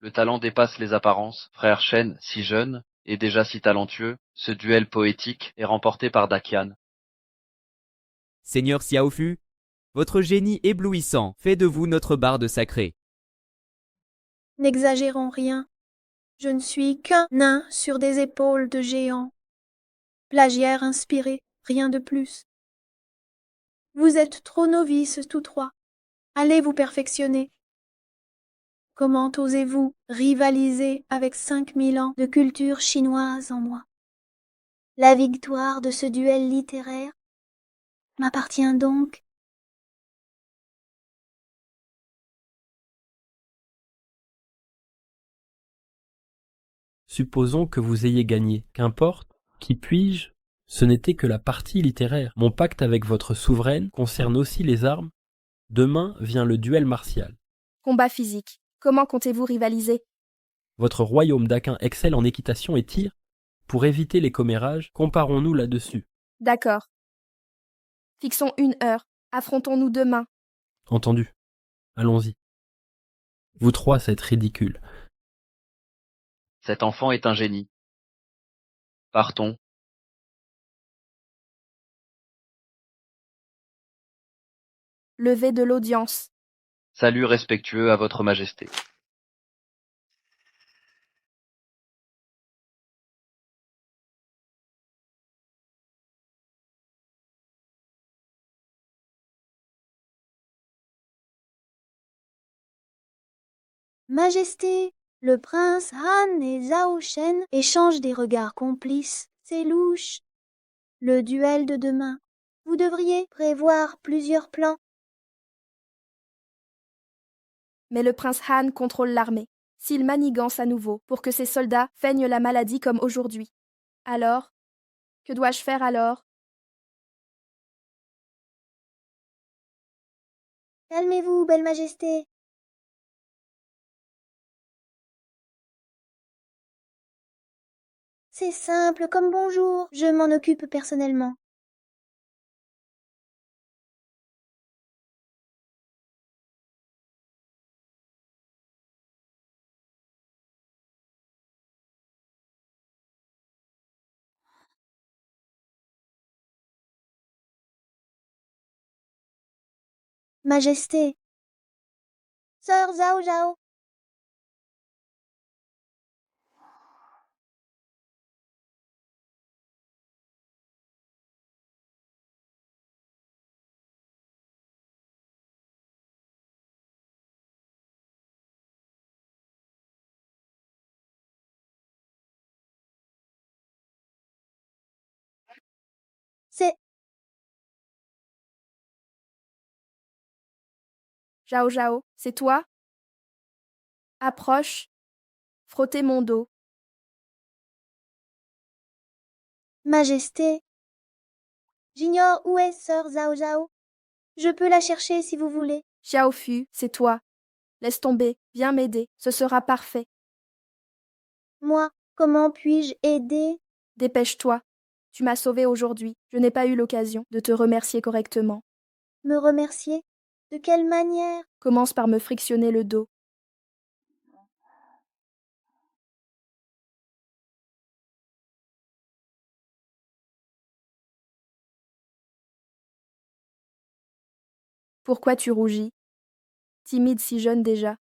Le talent dépasse les apparences. Frère Shen, si jeune, et déjà si talentueux, ce duel poétique est remporté par Dakian. Seigneur Xiaofu, votre génie éblouissant fait de vous notre barde sacrée. N'exagérons rien. Je ne suis qu'un nain sur des épaules de géants. Plagiaire inspiré, rien de plus. Vous êtes trop novices tous trois. Allez vous perfectionner. Comment osez-vous rivaliser avec 5000 ans de culture chinoise en moi? La victoire de ce duel littéraire m'appartient donc. Supposons que vous ayez gagné. Qu'importe, qui puis-je? Ce n'était que la partie littéraire. Mon pacte avec votre souveraine concerne aussi les armes. Demain vient le duel martial. Combat physique. Comment comptez-vous rivaliser? Votre royaume d'Aquin excelle en équitation et tir. Pour éviter les commérages, comparons-nous là-dessus. D'accord. Fixons une heure. Affrontons-nous demain. Entendu. Allons-y. Vous trois, c'est ridicule. Cet enfant est un génie. Partons. Levé de l'audience. Salut respectueux à votre majesté. Majesté, le prince Han et Zhao Shen échangent des regards complices. C'est louche. Le duel de demain. Vous devriez prévoir plusieurs plans. Mais le prince Han contrôle l'armée. S'il manigance à nouveau pour que ses soldats feignent la maladie comme aujourd'hui. Alors, que dois-je faire alors? Calmez-vous, belle majesté. C'est simple comme bonjour. Je m'en occupe personnellement. Majesté. Sœur Zhao Zhao. C'est... Zhao Zhao, c'est toi? Approche. Frottez mon dos. Majesté. J'ignore où est sœur Zhao Zhao. Je peux la chercher si vous voulez. Xiaofu, c'est toi. Laisse tomber, viens m'aider, ce sera parfait. Moi, comment puis-je aider? Dépêche-toi. Tu m'as sauvé aujourd'hui. Je n'ai pas eu l'occasion de te remercier correctement. Me remercier? De quelle manière? Commence par me frictionner le dos. Pourquoi tu rougis? Timide si jeune déjà.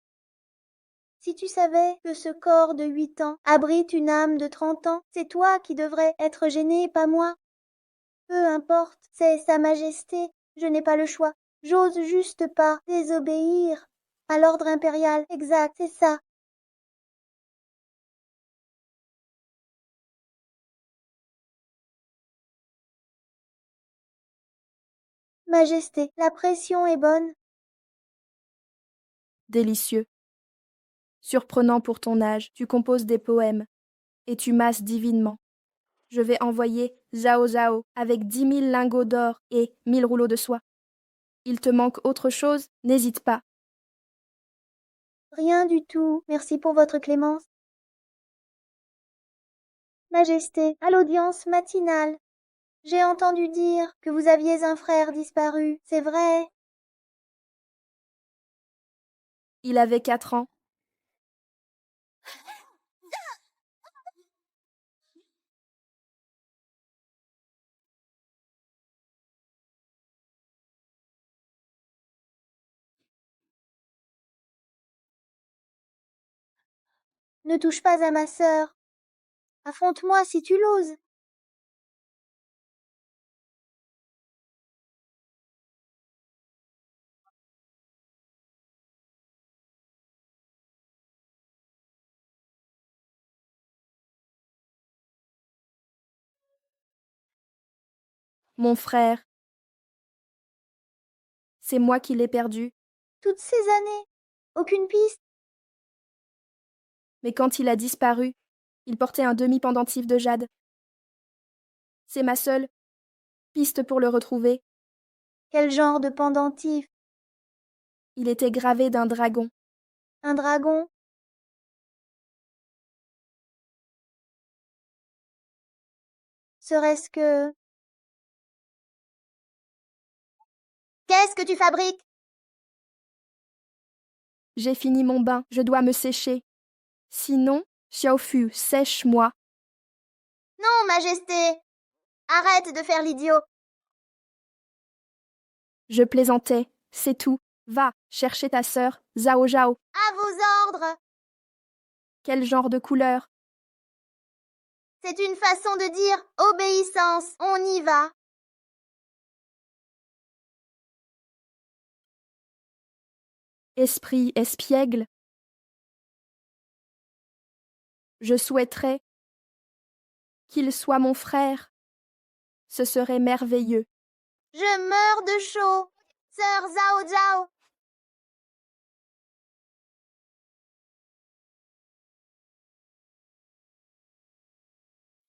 Si tu savais que ce corps de 8 ans abrite une âme de 30 ans, c'est toi qui devrais être gêné, pas moi. Peu importe, c'est Sa Majesté, je n'ai pas le choix. J'ose juste pas désobéir à l'ordre impérial. Exact, c'est ça. Majesté, la pression est bonne. Délicieux. Surprenant pour ton âge, tu composes des poèmes, et tu masses divinement. Je vais envoyer Zhao Zhao avec 10 000 lingots d'or et 1000 rouleaux de soie. Il te manque autre chose, n'hésite pas. Rien du tout. Merci pour votre clémence. Majesté, à l'audience matinale, j'ai entendu dire que vous aviez un frère disparu. C'est vrai? Il avait 4 ans. Ne touche pas à ma sœur. Affronte-moi si tu l'oses. Mon frère. C'est moi qui l'ai perdu. Toutes ces années, aucune piste. Mais quand il a disparu, il portait un demi-pendentif de jade. C'est ma seule piste pour le retrouver. Quel genre de pendentif? Il était gravé d'un dragon. Un dragon? Serait-ce que... Qu'est-ce que tu fabriques? J'ai fini mon bain, je dois me sécher. Sinon, Xiaofu, sèche-moi. Non, Majesté. Arrête de faire l'idiot. Je plaisantais, c'est tout. Va, chercher ta sœur, Zhao Zhao. À vos ordres. Quel genre de couleur? C'est une façon de dire obéissance. On y va. Esprit espiègle. Je souhaiterais qu'il soit mon frère. Ce serait merveilleux. Je meurs de chaud. Sœur Zhao Zhao.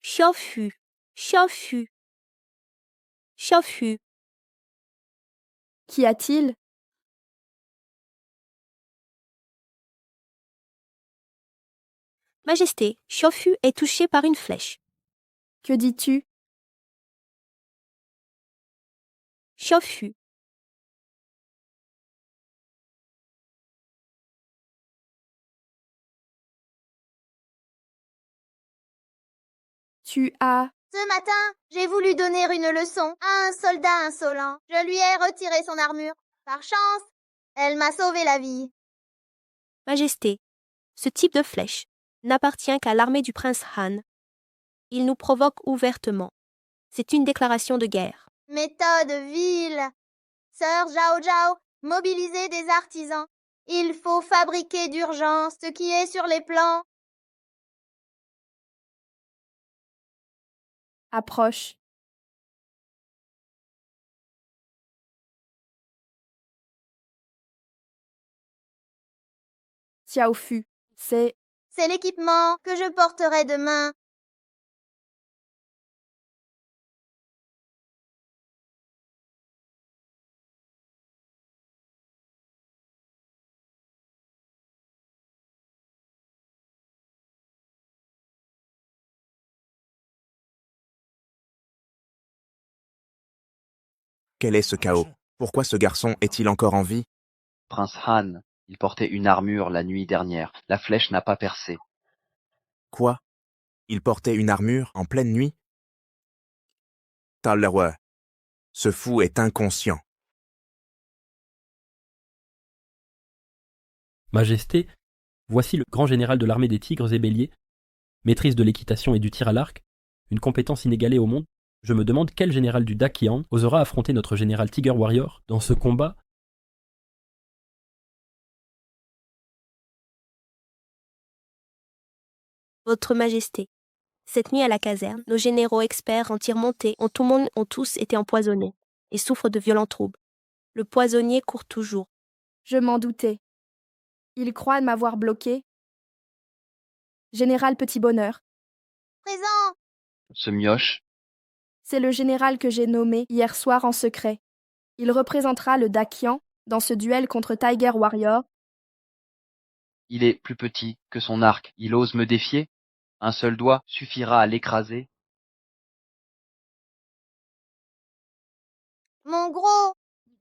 Xiaofu, Xiaofu, Xiaofu. Qu'y a-t-il? Majesté, Xiaofu est touché par une flèche. Que dis-tu? Xiaofu, Tu as... Ce matin, j'ai voulu donner une leçon à un soldat insolent. Je lui ai retiré son armure. Par chance, elle m'a sauvé la vie. Majesté, ce type de flèche n'appartient qu'à l'armée du prince Han. Il nous provoque ouvertement. C'est une déclaration de guerre. Méthode vile. Sœur Zhao Zhao, mobilisez des artisans. Il faut fabriquer d'urgence ce qui est sur les plans. Approche. Xiaofu, c'est... C'est l'équipement que je porterai demain. Quel est ce chaos? Pourquoi ce garçon est-il encore en vie? Prince Han, il portait une armure la nuit dernière. La flèche n'a pas percé. Quoi? Il portait une armure en pleine nuit? Talleroy, ce fou est inconscient. Majesté, Voici le grand général de l'armée des tigres et béliers, maîtrise de l'équitation et du tir à l'arc, une compétence inégalée au monde. Je me demande quel général du Dakian osera affronter notre général Tiger Warrior dans ce combat. Votre Majesté, cette nuit à la caserne, nos généraux experts en tir monté ont tous été empoisonnés et souffrent de violents troubles. Le poisonnier court toujours. Je m'en doutais. Il croit m'avoir bloqué. Général Petit Bonheur, Présent. Ce mioche, c'est le général que j'ai nommé hier soir en secret. Il représentera le Dakian dans ce duel contre Tiger Warrior. il est plus petit que son arc. Il ose me défier. Un seul doigt suffira à l'écraser. Mon gros,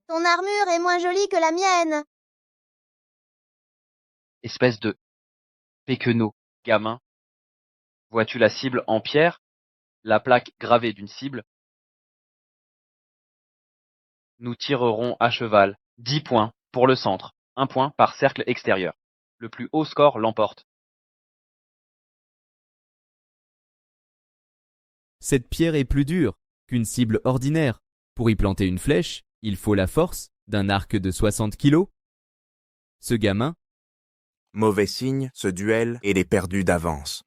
ton armure est moins jolie que la mienne. Espèce de péquenot, gamin. Vois-tu la cible en pierre? La plaque gravée d'une cible? Nous tirerons à cheval. 10 points pour le centre. 1 point par cercle extérieur. Le plus haut score l'emporte. Cette pierre est plus dure qu'une cible ordinaire. Pour y planter une flèche, il faut la force d'un arc de 60 kilos. Ce gamin, Mauvais signe, ce duel, et les perdus d'avance.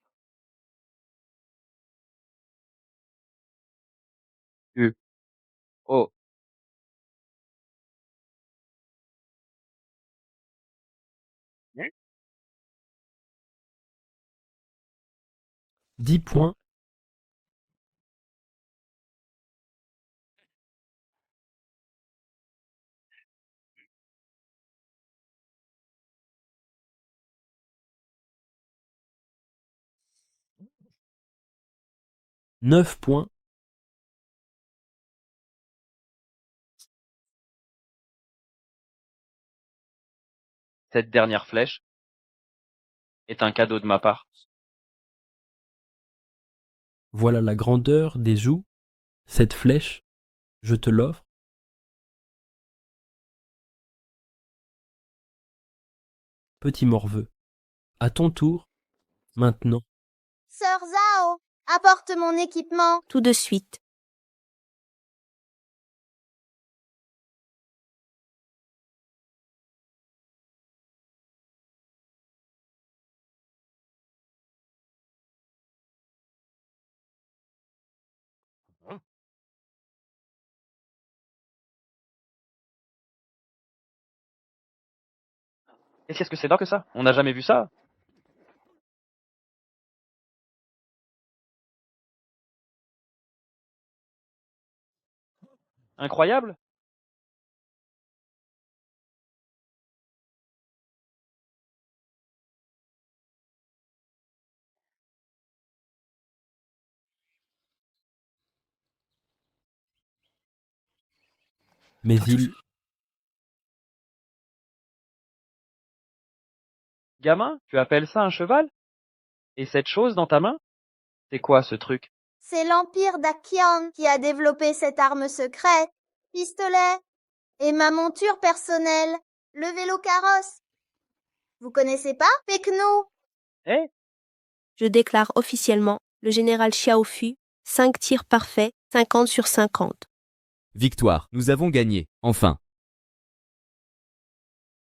Oh, 10 points. « 9 points. cette dernière flèche est un cadeau de ma part. Voilà la grandeur des joues. Cette flèche, je te l'offre. Petit morveux, à ton tour, maintenant. Sœur Zhao, apporte mon équipement. Tout de suite. Et qu'est-ce que c'est là que ça? On n'a jamais vu ça. Incroyable. Mais il... Gamin, tu appelles ça un cheval? Et cette chose dans ta main? C'est quoi ce truc? C'est l'Empire d'Akian qui a développé cette arme secrète. Pistolet. Et ma monture personnelle, le vélo carrosse. Vous connaissez pas, Pekno? Eh? Je déclare officiellement le général Xiaofu, 5 tirs parfaits, 50 sur 50. victoire, nous avons gagné, enfin.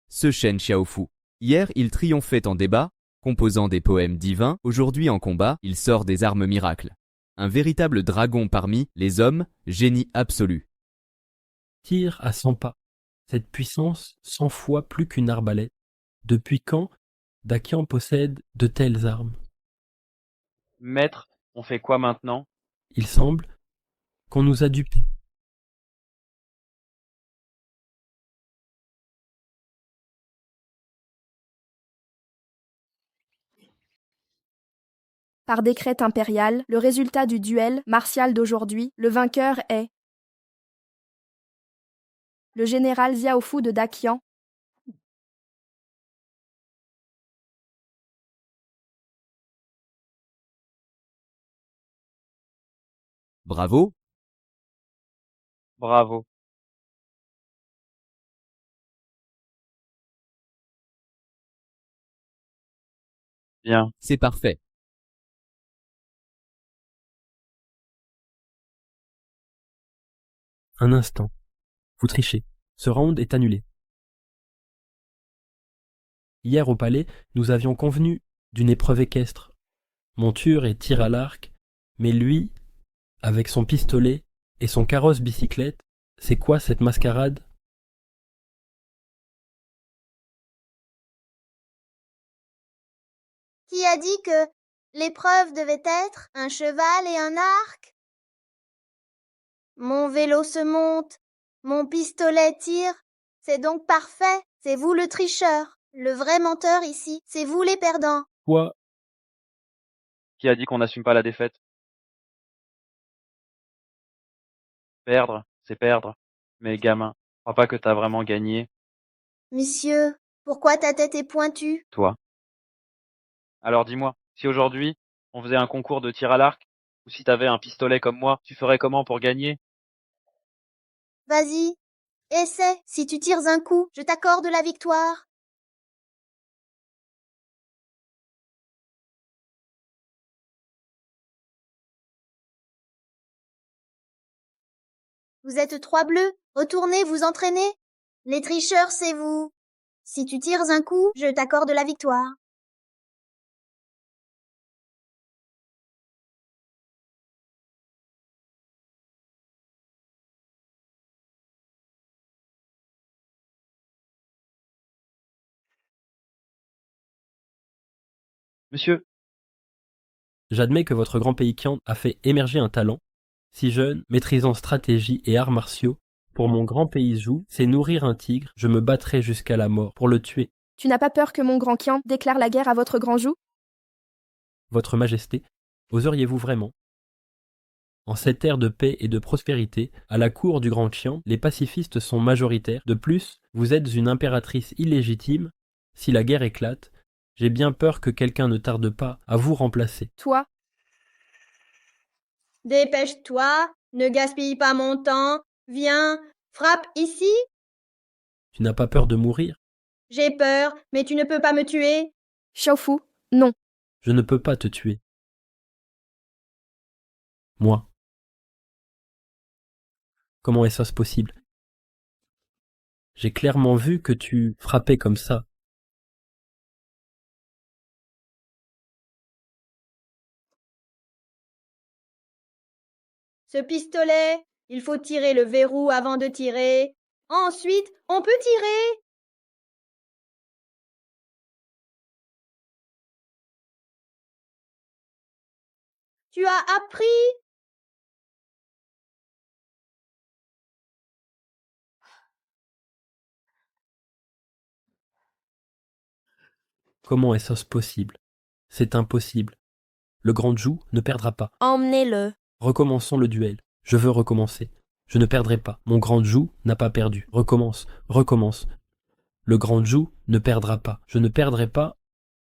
Ce Shen Xiaofu. Hier, il triomphait en débat, composant des poèmes divins. Aujourd'hui, en combat, il sort des armes miracles. Un véritable dragon parmi les hommes, génie absolu. Tire à 100 pas. Cette puissance 100 fois plus qu'une arbalète. Depuis quand Dakian possède de telles armes? Maître, on fait quoi maintenant? Il semble qu'on nous a dupés. Par décret impérial, le résultat du duel martial d'aujourd'hui, le vainqueur est le général Xiaofu de Dakian. Bravo, Bravo. Bien. C'est parfait. Un instant. Vous trichez. Ce round est annulé. Hier au palais, nous avions convenu d'une épreuve équestre. Monture et tir à l'arc, mais lui, avec son pistolet et son carrosse bicyclette, c'est quoi cette mascarade? Qui a dit que l'épreuve devait être un cheval et un arc? Mon vélo se monte, mon pistolet tire. C'est donc parfait. C'est vous le tricheur. Le vrai menteur ici, c'est vous les perdants. Quoi? Qui a dit qu'on n'assume pas la défaite? Perdre, c'est perdre. Mais gamin, crois pas que t'as vraiment gagné, Monsieur, pourquoi ta tête est pointue? toi. Alors dis-moi, si aujourd'hui, on faisait un concours de tir à l'arc, ou si t'avais un pistolet comme moi, tu ferais comment pour gagner? Vas-y, essaie. Si tu tires un coup, je t'accorde la victoire. Vous êtes trois bleus. Retournez vous entraîner. Les tricheurs, c'est vous. Si tu tires un coup, je t'accorde la victoire. Monsieur, J'admets que votre grand Péikian a fait émerger un talent. Si jeune, maîtrisant stratégie et arts martiaux, pour mon grand pays joue, c'est nourrir un tigre, je me battrai jusqu'à la mort pour le tuer. Tu n'as pas peur que mon grand Kian déclare la guerre à votre grand joug? Votre Majesté, oseriez-vous vraiment? En cette ère de paix et de prospérité, à la cour du grand Qian, les pacifistes sont majoritaires. De plus, vous êtes une impératrice illégitime. Si la guerre éclate, j'ai bien peur que quelqu'un ne tarde pas à vous remplacer. Toi, Dépêche-toi, ne gaspille pas mon temps. Viens, frappe ici. Tu n'as pas peur de mourir? J'ai peur, mais tu ne peux pas me tuer. Xiaofu, non. Je ne peux pas te tuer. Moi. Comment est-ce possible? J'ai clairement vu que tu frappais comme ça. Ce pistolet, il faut tirer le verrou avant de tirer. Ensuite, on peut tirer. Tu as appris. Comment est-ce possible? C'est impossible. Le grand Zhou ne perdra pas. Emmenez-le. Recommençons le duel. Je veux recommencer. Je ne perdrai pas. Mon grand Zhou n'a pas perdu. Recommence, recommence. Le grand Zhou ne perdra pas. Je ne perdrai pas.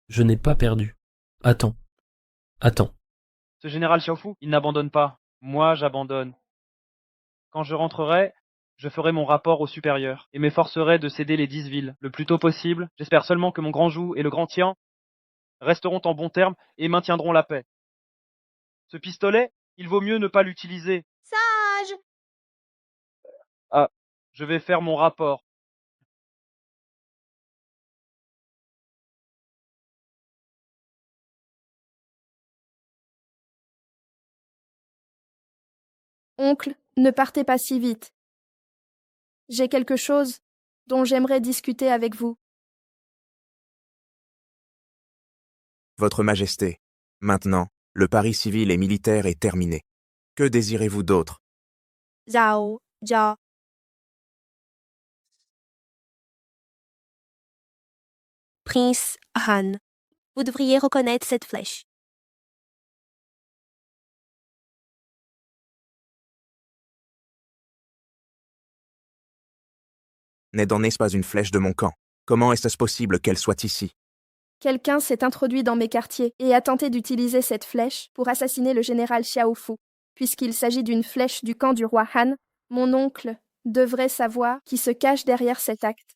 Je n'ai pas perdu. Attends. Attends. ce général Xiaofu, il n'abandonne pas. Moi, j'abandonne. Quand je rentrerai, je ferai mon rapport au supérieur et m'efforcerai de céder les 10 villes le plus tôt possible. J'espère seulement que mon grand Jou et le grand Tian resteront en bons termes et maintiendront la paix. Ce pistolet, il vaut mieux ne pas l'utiliser. Sage. Ah, je vais faire mon rapport. Oncle, ne partez pas si vite. J'ai quelque chose dont j'aimerais discuter avec vous. Votre Majesté, maintenant, le pari civil et militaire est terminé. Que désirez-vous d'autre? Zhao, Jia. Prince Han, vous devriez reconnaître cette flèche. N'en est-ce pas une flèche de mon camp? Comment est-ce possible qu'elle soit ici? Quelqu'un s'est introduit dans mes quartiers et a tenté d'utiliser cette flèche pour assassiner le général Xiaofu. Puisqu'il s'agit d'une flèche du camp du roi Han, mon oncle devrait savoir qui se cache derrière cet acte.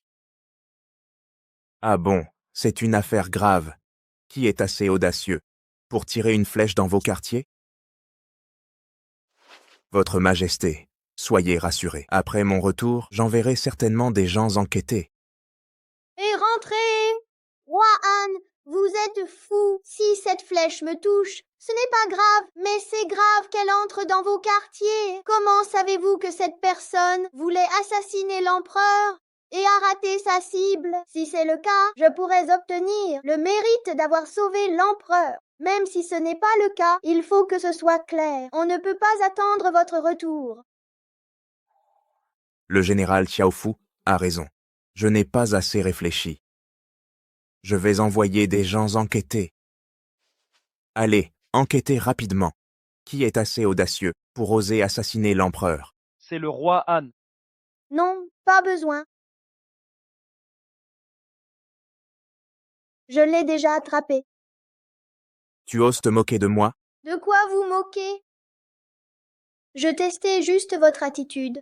Ah bon, c'est une affaire grave. Qui est assez audacieux pour tirer une flèche dans vos quartiers? Votre Majesté, soyez rassurés. Après mon retour, j'enverrai certainement des gens enquêter. Et rentrez! Roi Anne, vous êtes fou. Si cette flèche me touche, ce n'est pas grave, mais c'est grave qu'elle entre dans vos quartiers. Comment savez-vous que cette personne voulait assassiner l'empereur et a raté sa cible? Si c'est le cas, je pourrais obtenir le mérite d'avoir sauvé l'empereur. Même si ce n'est pas le cas, il faut que ce soit clair. On ne peut pas attendre votre retour. Le général Xiaofu a raison. Je n'ai pas assez réfléchi. Je vais envoyer des gens enquêter. Allez, enquêtez rapidement. Qui est assez audacieux pour oser assassiner l'empereur? C'est le roi Han. Non, pas besoin. Je l'ai déjà attrapé. Tu oses te moquer de moi? De quoi vous moquer? Je testais juste votre attitude.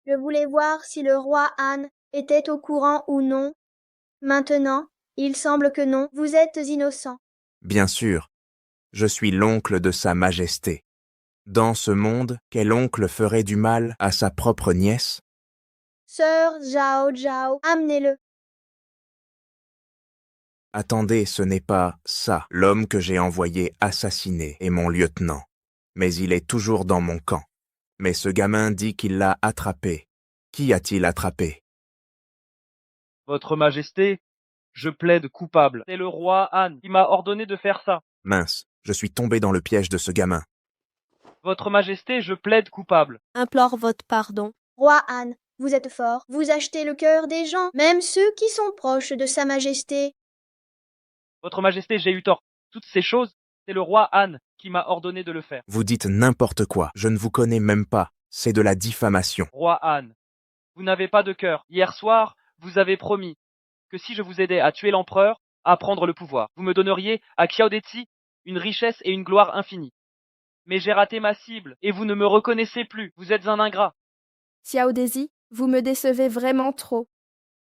Je voulais voir si le roi Han était au courant ou non. Maintenant, il semble que non, vous êtes innocent. Bien sûr. Je suis l'oncle de Sa Majesté. Dans ce monde, quel oncle ferait du mal à sa propre nièce? Sœur Zhao Zhao, amenez-le. Attendez, ce n'est pas ça, l'homme que j'ai envoyé assassiner est mon lieutenant. Mais il est toujours dans mon camp. Mais ce gamin dit qu'il l'a attrapé. Qui a-t-il attrapé? Votre Majesté, je plaide coupable. C'est le roi Han qui m'a ordonné de faire ça. Mince, je suis tombé dans le piège de ce gamin. Votre Majesté, je plaide coupable. Implore votre pardon. Roi Han, vous êtes fort. Vous achetez le cœur des gens, même ceux qui sont proches de Sa Majesté. Votre Majesté, j'ai eu tort. Toutes ces choses, c'est le roi Han qui m'a ordonné de le faire. Vous dites n'importe quoi, je ne vous connais même pas. C'est de la diffamation. Roi Han, vous n'avez pas de cœur. Hier soir, vous avez promis que si je vous aidais à tuer l'empereur, à prendre le pouvoir, vous me donneriez à Xiao Dezi une richesse et une gloire infinie. Mais j'ai raté ma cible, et vous ne me reconnaissez plus. Vous êtes un ingrat. Xiao Dezi, vous me décevez vraiment trop.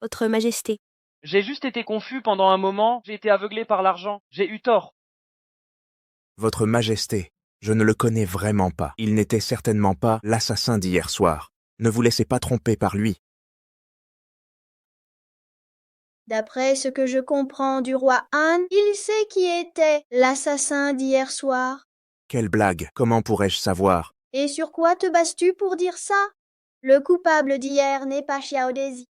Votre Majesté. J'ai juste été confus pendant un moment, j'ai été aveuglé par l'argent. J'ai eu tort. Votre Majesté, je ne le connais vraiment pas. Il n'était certainement pas l'assassin d'hier soir. Ne vous laissez pas tromper par lui. D'après ce que je comprends du roi Han, il sait qui était l'assassin d'hier soir. Quelle blague, comment pourrais-je savoir? Et sur quoi te bases-tu pour dire ça? Le coupable d'hier n'est pas Xiao Dezi.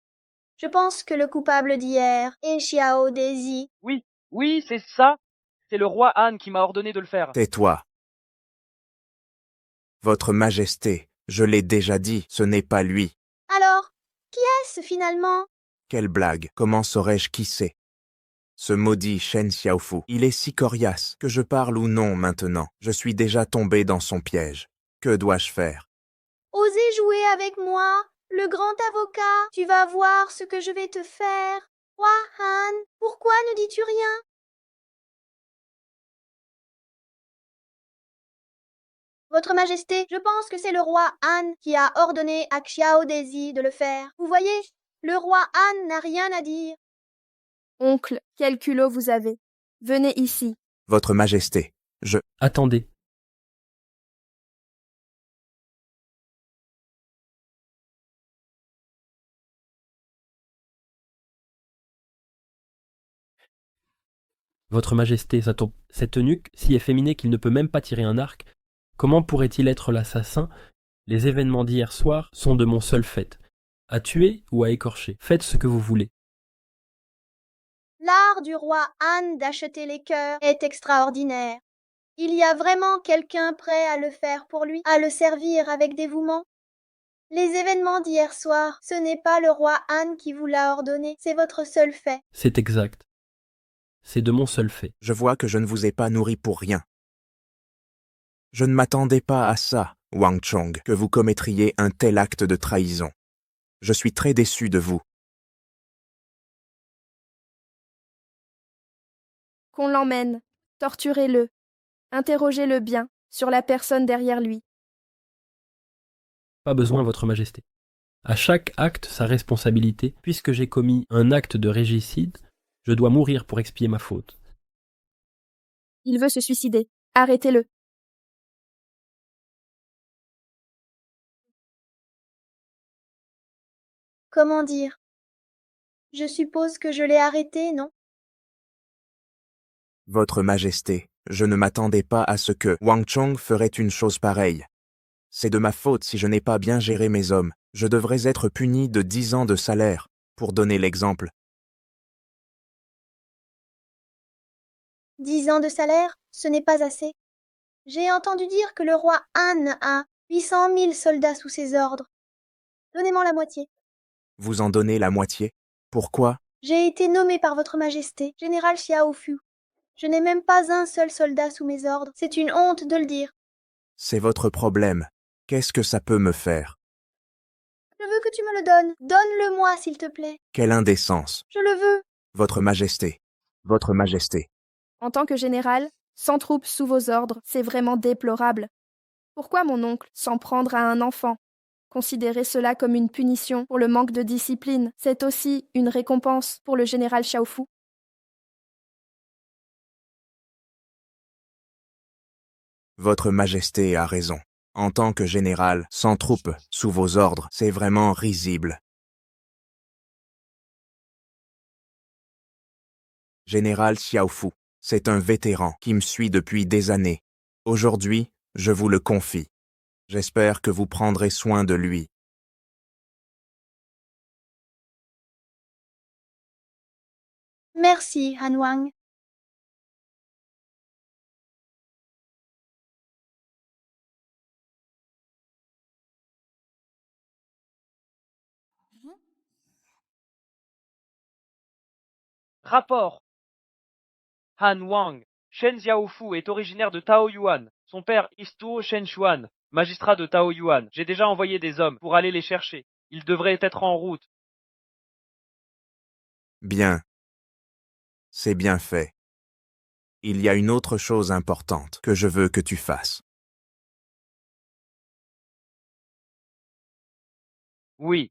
Je pense que le coupable d'hier est Xiao Dezi. Oui, c'est ça. C'est le roi Han qui m'a ordonné de le faire. Tais-toi. Votre Majesté, je l'ai déjà dit, ce n'est pas lui. Alors, qui est-ce finalement? Quelle blague, comment saurais-je qui c'est? Ce maudit Shen Xiaofu, il est si coriace, que je parle ou non maintenant. Je suis déjà tombé dans son piège. Que dois-je faire? Osez jouer avec moi, le grand avocat. Tu vas voir ce que je vais te faire. Roi Han, pourquoi ne dis-tu rien? Votre Majesté, je pense que c'est le roi Han qui a ordonné à Xiao Dezi de le faire. Vous voyez, le roi Han n'a rien à dire. Oncle, quel culot vous avez. Venez ici. Votre Majesté, Attendez. Votre Majesté, cet eunuque, si efféminé qu'il ne peut même pas tirer un arc, comment pourrait-il être l'assassin? Les événements d'hier soir sont de mon seul fait. À tuer ou à écorcher, faites ce que vous voulez. L'art du roi Han d'acheter les cœurs est extraordinaire. Il y a vraiment quelqu'un prêt à le faire pour lui, à le servir avec dévouement? Les événements d'hier soir, ce n'est pas le roi Han qui vous l'a ordonné, c'est votre seul fait. C'est exact. C'est de mon seul fait. je vois que je ne vous ai pas nourri pour rien. Je ne m'attendais pas à ça, Wang Chong, que vous commettriez un tel acte de trahison. Je suis très déçu de vous. Qu'on l'emmène. Torturez-le. Interrogez-le bien sur la personne derrière lui. Pas besoin, Votre Majesté. À chaque acte, sa responsabilité. Puisque j'ai commis un acte de régicide, je dois mourir pour expier ma faute. Il veut se suicider. Arrêtez-le. Comment dire? Je suppose que je l'ai arrêté, non? Votre Majesté, je ne m'attendais pas à ce que Wang Chong ferait une chose pareille. C'est de ma faute si je n'ai pas bien géré mes hommes. Je devrais être puni de 10 ans de salaire, pour donner l'exemple. 10 ans de salaire, ce n'est pas assez. J'ai entendu dire que le roi Han a 800 000 soldats sous ses ordres. Donnez-moi la moitié. Vous en donnez la moitié? Pourquoi? J'ai été nommé par votre majesté, général Xiaofu. Je n'ai même pas un seul soldat sous mes ordres. C'est une honte de le dire. C'est votre problème. Qu'est-ce que ça peut me faire? Je veux que tu me le donnes. Donne-le-moi, s'il te plaît. Quelle indécence! Je le veux. Votre Majesté. Votre Majesté. En tant que général, sans troupes sous vos ordres, c'est vraiment déplorable. Pourquoi mon oncle s'en prendre à un enfant? Considérer cela comme une punition pour le manque de discipline, c'est aussi une récompense pour le général Xiaofu. Votre Majesté a raison. En tant que général, sans troupes, sous vos ordres, c'est vraiment risible. Général Xiaofu, c'est un vétéran qui me suit depuis des années. Aujourd'hui, je vous le confie. J'espère que vous prendrez soin de lui. Merci, Han Wang. Rapport. Han Wang. Shen Xiaofu est originaire de Taoyuan. Son père Istuo Shenchuan, magistrat de Taoyuan. J'ai déjà envoyé des hommes pour aller les chercher. Ils devraient être en route. Bien. C'est bien fait. Il y a une autre chose importante que je veux que tu fasses. Oui.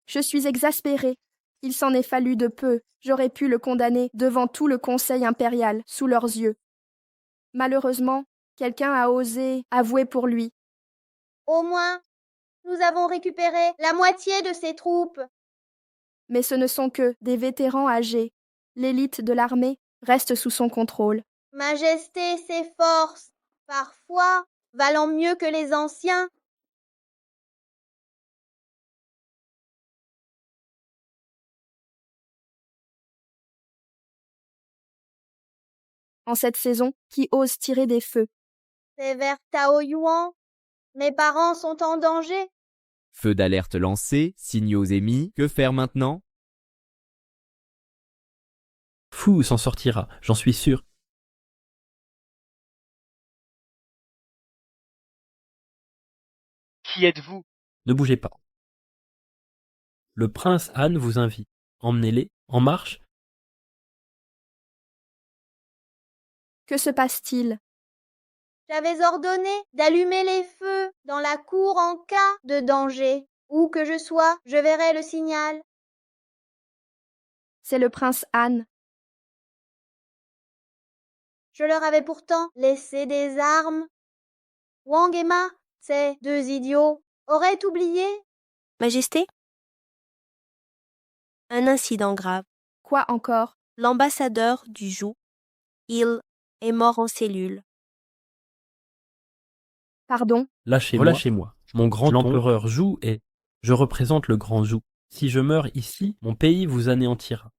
Je suis exaspérée. Il s'en est fallu de peu. J'aurais pu le condamner devant tout le conseil impérial, sous leurs yeux. Malheureusement, quelqu'un a osé avouer pour lui. Au moins, nous avons récupéré la moitié de ses troupes. Mais ce ne sont que des vétérans âgés. L'élite de l'armée reste sous son contrôle. Majesté s'efforce, parfois, valant mieux que les anciens. En cette saison, qui ose tirer des feux? C'est vers Taoyuan. Mes parents sont en danger. Feu d'alerte lancé, signaux émis, que faire maintenant? Fu s'en sortira, j'en suis sûr. Qui êtes-vous? Ne bougez pas. Le prince Han vous invite. Emmenez-les, en marche. Que se passe-t-il? J'avais ordonné d'allumer les feux dans la cour en cas de danger. Où que je sois, je verrai le signal. C'est le prince Han. Je leur avais pourtant laissé des armes. Wang et Ma, ces deux idiots, auraient oublié. Majesté? Un incident grave. Quoi encore? L'ambassadeur du Zhou, il est mort en cellule. Pardon? Lâchez-moi. Relâchez-moi. Mon grand l'empereur Zhou est... Je représente le grand Zhou. Si je meurs ici, mon pays vous anéantira.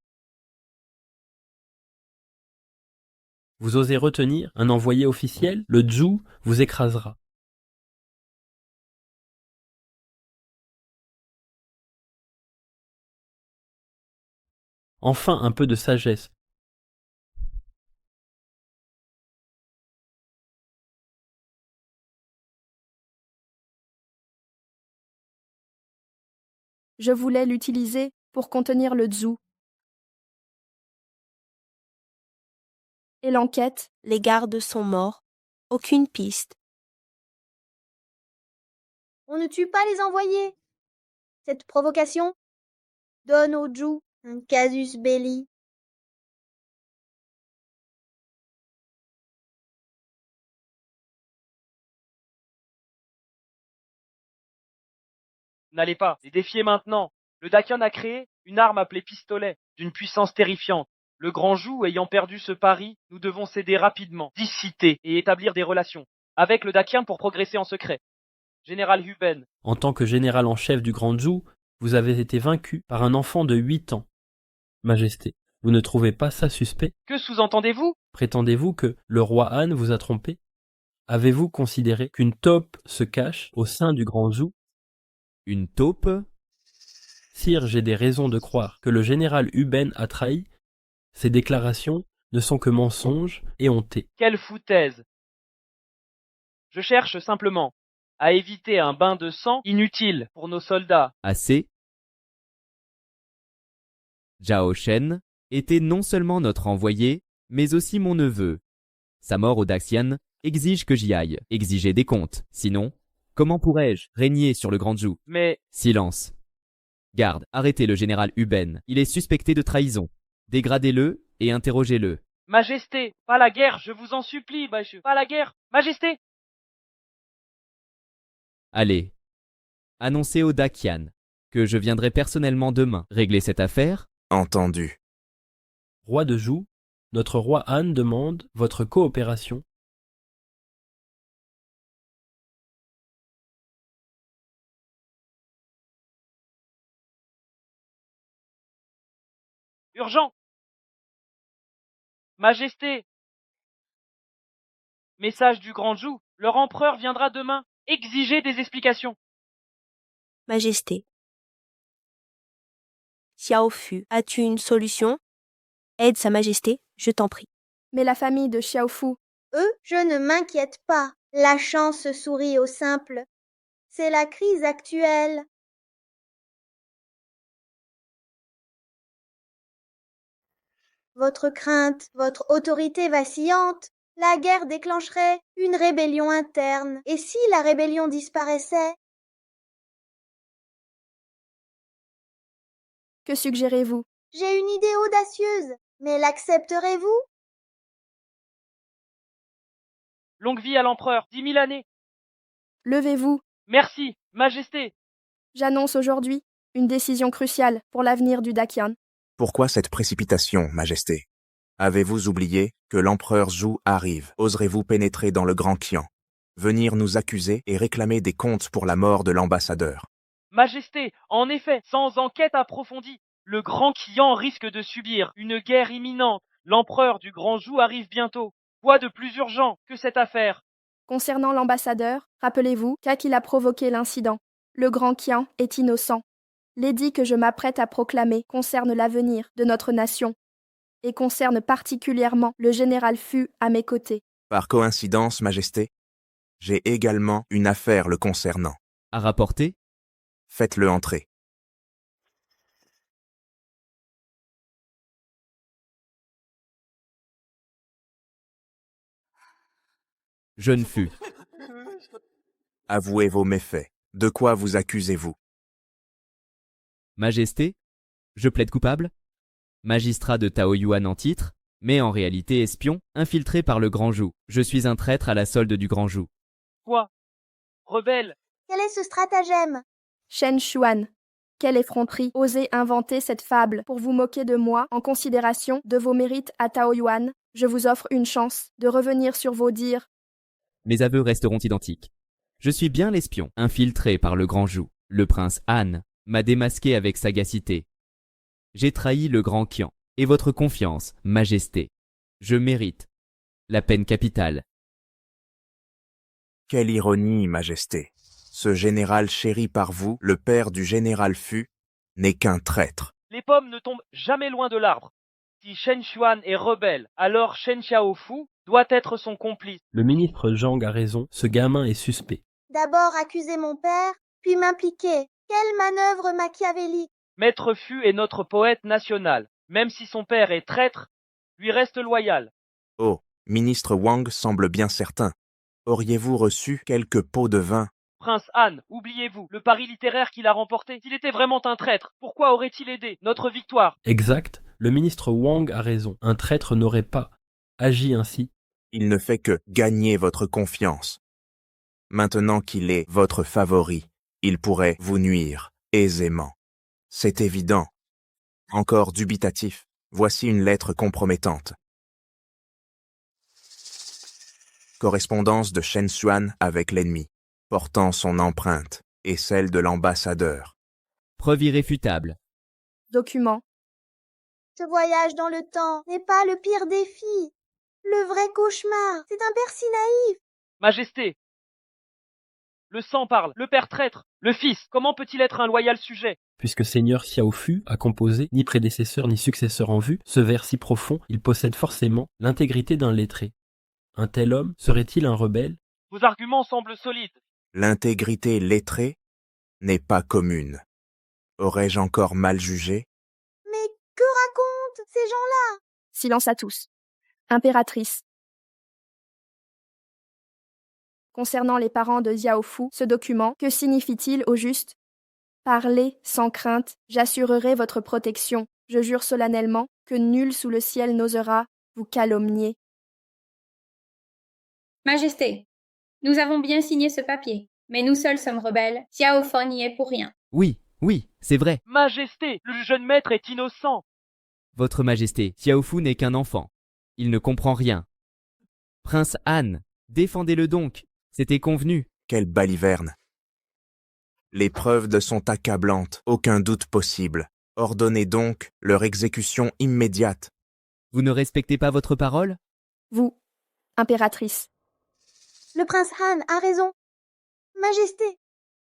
Vous osez retenir un envoyé officiel? Le Zhou vous écrasera. Enfin un peu de sagesse. Je voulais l'utiliser pour contenir le Zhou. Et l'enquête? Les gardes sont morts. Aucune piste. On ne tue pas les envoyés. Cette provocation donne au Zhu un casus belli. N'allez pas les défier maintenant. Le Dakian a créé une arme appelée pistolet, d'une puissance terrifiante. Le grand Jou ayant perdu ce pari, nous devons céder rapidement, disciter et établir des relations avec le Dakian pour progresser en secret. Général Huben, En tant que général en chef du Grand Zhou, vous avez été vaincu par un enfant de 8 ans. Majesté, vous ne trouvez pas ça suspect? que sous-entendez-vous? Prétendez-vous que le roi Han vous a trompé? Avez-vous considéré qu'une taupe se cache au sein du Grand Zhou? Une taupe? Sire, j'ai des raisons de croire que le général Huben a trahi. Ces déclarations ne sont que mensonges et hontés. Quelle foutaise! Je cherche simplement à éviter un bain de sang inutile pour nos soldats. Assez. Zhao Shen était non seulement notre envoyé, mais aussi mon neveu. Sa mort au Daxian exige que j'y aille, exiger des comptes. Sinon, comment pourrais-je régner sur le Grand Zhou? Mais Silence. Garde, arrêtez le général Huben. Il est suspecté de trahison. Dégradez-le et interrogez-le. Majesté, pas la guerre, je vous en supplie, pas la guerre, Majesté! Allez, annoncez au Dakian que je viendrai personnellement demain régler cette affaire. Entendu. Roi de Zhou, notre roi Han demande votre coopération. Urgent! Majesté! Message du Grand Zhou, leur empereur viendra demain exiger des explications. Majesté. Xiao Fu, as-tu une solution? Aide Sa Majesté, je t'en prie. Mais la famille de Xiaofu, Je ne m'inquiète pas. La chance sourit aux simples. C'est la crise actuelle. Votre crainte, votre autorité vacillante, la guerre déclencherait une rébellion interne. Et si la rébellion disparaissait? que suggérez-vous? J'ai une idée audacieuse, mais l'accepterez-vous? Longue vie à l'empereur, 10 000 années. Levez-vous. Merci, Majesté. J'annonce aujourd'hui une décision cruciale pour l'avenir du Dakian. Pourquoi cette précipitation, Majesté? Avez-vous oublié que l'empereur Zhou arrive? Oserez-vous pénétrer dans le Grand Qian, venir nous accuser et réclamer des comptes pour la mort de l'ambassadeur? Majesté, en effet, sans enquête approfondie, le Grand Qian risque de subir une guerre imminente. L'empereur du Grand Zhou arrive bientôt. Quoi de plus urgent que cette affaire? Concernant l'ambassadeur, rappelez-vous qu'il a provoqué l'incident. Le Grand Qian est innocent. L'édit que je m'apprête à proclamer concerne l'avenir de notre nation et concerne particulièrement le général Fu à mes côtés. Par coïncidence, Majesté, j'ai également une affaire le concernant. À rapporter? Faites-le entrer. Jeune Fu. Avouez vos méfaits. De quoi vous accusez-vous? Majesté, je plaide coupable. Magistrat de Taoyuan en titre, mais en réalité espion, infiltré par le Grand Zhou. Je suis un traître à la solde du Grand Zhou. Quoi? Rebelle? Quel est ce stratagème? Shen Xuan, quelle effronterie! Osez inventer cette fable pour vous moquer de moi en considération de vos mérites à Taoyuan. Je vous offre une chance de revenir sur vos dires. Mes aveux resteront identiques. Je suis bien l'espion, infiltré par le Grand Zhou. Le prince Han m'a démasqué avec sagacité. J'ai trahi le Grand Qian et votre confiance, Majesté. Je mérite la peine capitale. Quelle ironie, Majesté. Ce général chéri par vous, le père du général Fu, n'est qu'un traître. Les pommes ne tombent jamais loin de l'arbre. Si Shen Xuan est rebelle, alors Shen Xiaofu doit être son complice. Le ministre Zhang a raison, ce gamin est suspect. D'abord accuser mon père, puis m'impliquer. Quelle manœuvre machiavélique! Maître Fu est notre poète national. Même si son père est traître, lui reste loyal. Oh, ministre Wang semble bien certain. Auriez-vous reçu quelques pots de vin? Prince Han, oubliez-vous, le pari littéraire qu'il a remporté, s'il était vraiment un traître, pourquoi aurait-il aidé notre victoire? Exact, le ministre Wang a raison. Un traître n'aurait pas agi ainsi. Il ne fait que gagner votre confiance. Maintenant qu'il est votre favori, il pourrait vous nuire aisément. C'est évident. Encore dubitatif, voici une lettre compromettante. Correspondance de Shen Xuan avec l'ennemi, portant son empreinte et celle de l'ambassadeur. Preuve irréfutable. Document. Ce voyage dans le temps n'est pas le pire défi. Le vrai cauchemar, c'est un père si naïf. Majesté, le sang parle, le père traître, le fils, comment peut-il être un loyal sujet? Puisque Seigneur Xiaofu a composé, ni prédécesseur ni successeur en vue, ce vers si profond, il possède forcément l'intégrité d'un lettré. Un tel homme serait-il un rebelle? Vos arguments semblent solides. L'intégrité lettrée n'est pas commune. Aurais-je encore mal jugé? Mais que racontent ces gens-là? Silence à tous. Impératrice. Concernant les parents de Xiaofu, ce document, que signifie-t-il au juste? Parlez sans crainte, j'assurerai votre protection. Je jure solennellement que nul sous le ciel n'osera vous calomnier. Majesté, nous avons bien signé ce papier, mais nous seuls sommes rebelles. Xiao Fan n'y est pour rien. Oui, c'est vrai. Majesté, le jeune maître est innocent. Votre Majesté, Xiaofu n'est qu'un enfant. Il ne comprend rien. Prince Han, défendez-le donc. C'était convenu. Quelle baliverne! Les preuves ne sont accablantes, aucun doute possible. Ordonnez donc leur exécution immédiate. Vous ne respectez pas votre parole? Vous, impératrice. Le prince Han a raison. Majesté,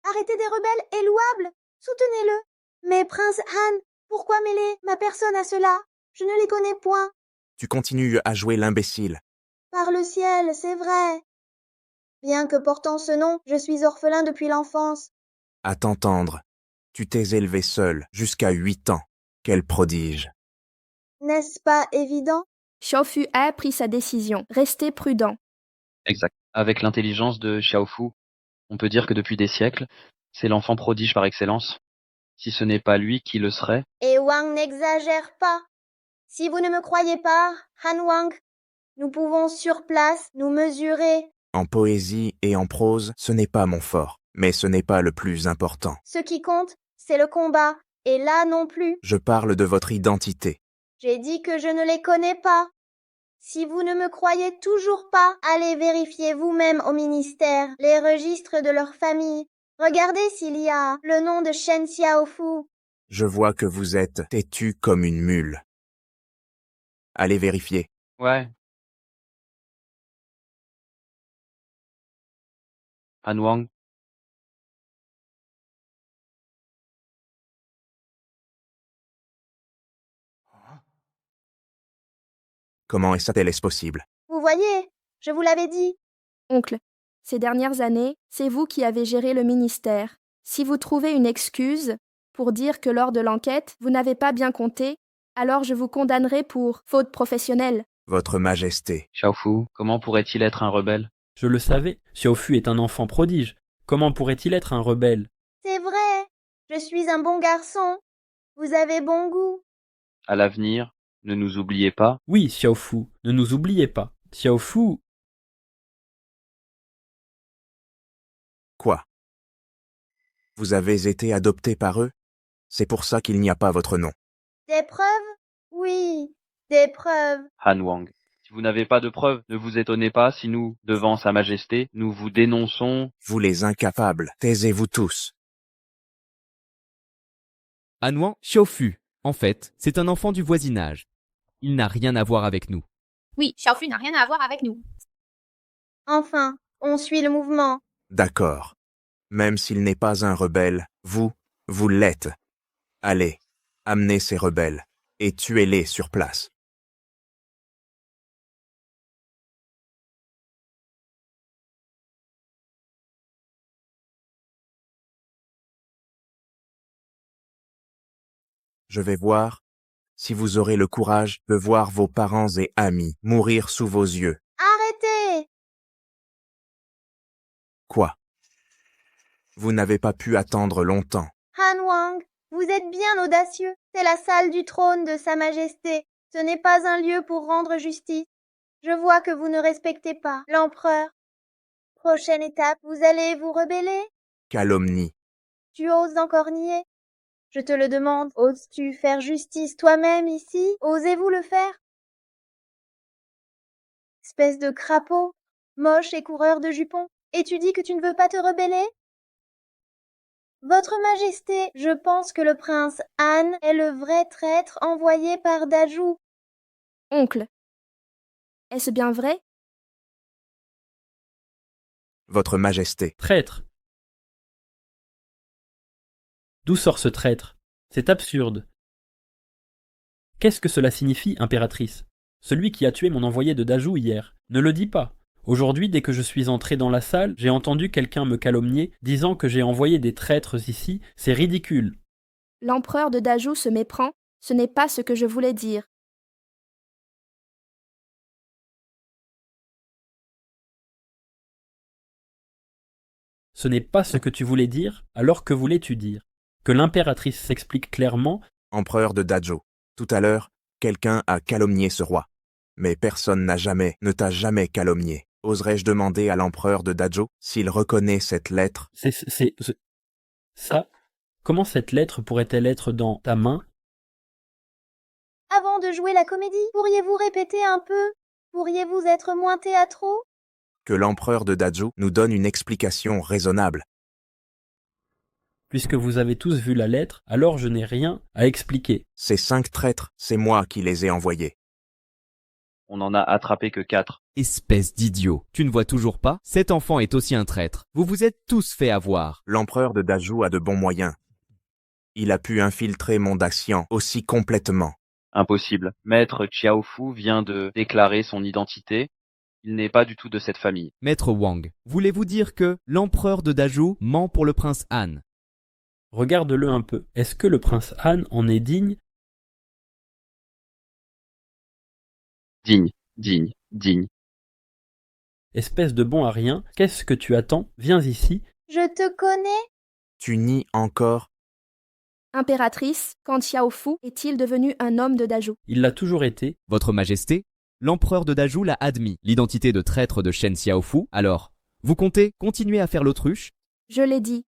arrêter des rebelles est louable. Soutenez-le. Mais prince Han, pourquoi mêler ma personne à cela? Je ne les connais point. Tu continues à jouer l'imbécile. Par le ciel, c'est vrai. Bien que portant ce nom, je suis orphelin depuis l'enfance. À t'entendre, tu t'es élevé seul jusqu'à 8 ans. Quel prodige! N'est-ce pas évident? Xiaofu a pris sa décision. Restez prudent. Exact. Avec l'intelligence de Xiaofu, on peut dire que depuis des siècles, c'est l'enfant prodige par excellence. Si ce n'est pas lui, qui le serait? Et Wang n'exagère pas. Si vous ne me croyez pas, Han Wang, nous pouvons sur place nous mesurer. En poésie et en prose, ce n'est pas mon fort, mais ce n'est pas le plus important. Ce qui compte, c'est le combat, et là non plus. Je parle de votre identité. J'ai dit que je ne les connais pas. Si vous ne me croyez toujours pas, allez vérifier vous-même au ministère les registres de leur famille. Regardez s'il y a le nom de Shen Xiaofu. Je vois que vous êtes têtu comme une mule. Allez vérifier. Ouais. Han Wang, Comment est-ce possible? Vous voyez, je vous l'avais dit. Oncle, ces dernières années, c'est vous qui avez géré le ministère. Si vous trouvez une excuse pour dire que lors de l'enquête, vous n'avez pas bien compté, alors je vous condamnerai pour faute professionnelle. Votre Majesté. Xiaofu, comment pourrait-il être un rebelle? Je le savais, Xiaofu est un enfant prodige. Comment pourrait-il être un rebelle? C'est vrai, je suis un bon garçon. Vous avez bon goût. À l'avenir, ne nous oubliez pas. Oui, Xiaofu, ne nous oubliez pas. Xiaofu, Quoi? Vous avez été adopté par eux? C'est pour ça qu'il n'y a pas votre nom. Des preuves? Oui, des preuves. Han Wang, si vous n'avez pas de preuves, ne vous étonnez pas si nous, devant Sa Majesté, nous vous dénonçons. Vous les incapables, taisez-vous tous. Anouan Xiaofu, en fait, c'est un enfant du voisinage. Il n'a rien à voir avec nous. Oui, Xiaofu n'a rien à voir avec nous. Enfin, on suit le mouvement. D'accord. Même s'il n'est pas un rebelle, vous l'êtes. Allez, amenez ces rebelles, et tuez-les sur place. Je vais voir si vous aurez le courage de voir vos parents et amis mourir sous vos yeux. Arrêtez! Quoi? Vous n'avez pas pu attendre longtemps. Han Wang, vous êtes bien audacieux. C'est la salle du trône de Sa Majesté. Ce n'est pas un lieu pour rendre justice. Je vois que vous ne respectez pas l'empereur. Prochaine étape, vous allez vous rebeller? Calomnie. Tu oses encore nier? Je te le demande, oses-tu faire justice toi-même ici? Osez-vous le faire? Espèce de crapaud, moche et coureur de jupons. Et tu dis que tu ne veux pas te rebeller? Votre Majesté, je pense que le prince Han est le vrai traître envoyé par Dajou. Oncle, est-ce bien vrai? Votre Majesté. Traître. D'où sort ce traître? C'est absurde. Qu'est-ce que cela signifie, impératrice? Celui qui a tué mon envoyé de Dajou hier. Ne le dis pas. Aujourd'hui, dès que je suis entré dans la salle, j'ai entendu quelqu'un me calomnier, disant que j'ai envoyé des traîtres ici. C'est ridicule. L'empereur de Dajou se méprend, ce n'est pas ce que je voulais dire. Ce n'est pas ce que tu voulais dire, alors que voulais-tu dire? Que l'impératrice s'explique clairement. Empereur de Dajou. Tout à l'heure, quelqu'un a calomnié ce roi. Mais personne ne t'a jamais calomnié. Oserais-je demander à l'empereur de Dajou s'il reconnaît cette lettre? Ça. Comment cette lettre pourrait-elle être dans ta main? Avant de jouer la comédie, pourriez-vous répéter un peu? Pourriez-vous être moins théâtraux? Que l'empereur de Dajou nous donne une explication raisonnable. Puisque vous avez tous vu la lettre, alors je n'ai rien à expliquer. Ces 5 traîtres, c'est moi qui les ai envoyés. On n'en a attrapé que 4. Espèce d'idiot. Tu ne vois toujours pas? Cet enfant est aussi un traître. Vous vous êtes tous fait avoir. L'empereur de Dajou a de bons moyens. Il a pu infiltrer mon Daxian aussi complètement. Impossible. Maître Xiaofu vient de déclarer son identité. Il n'est pas du tout de cette famille. Maître Wang, voulez-vous dire que l'empereur de Dajou ment pour le prince Han? Regarde-le un peu. Est-ce que le prince Han en est digne? Digne. Espèce de bon à rien, qu'est-ce que tu attends? Viens ici. Je te connais? Tu nies encore? Impératrice, quand Xiaofu est-il devenu un homme de Dajou? Il l'a toujours été. Votre Majesté, l'empereur de Dajou l'a admis. L'identité de traître de Shen Xiaofu, alors, vous comptez continuer à faire l'autruche? Je l'ai dit.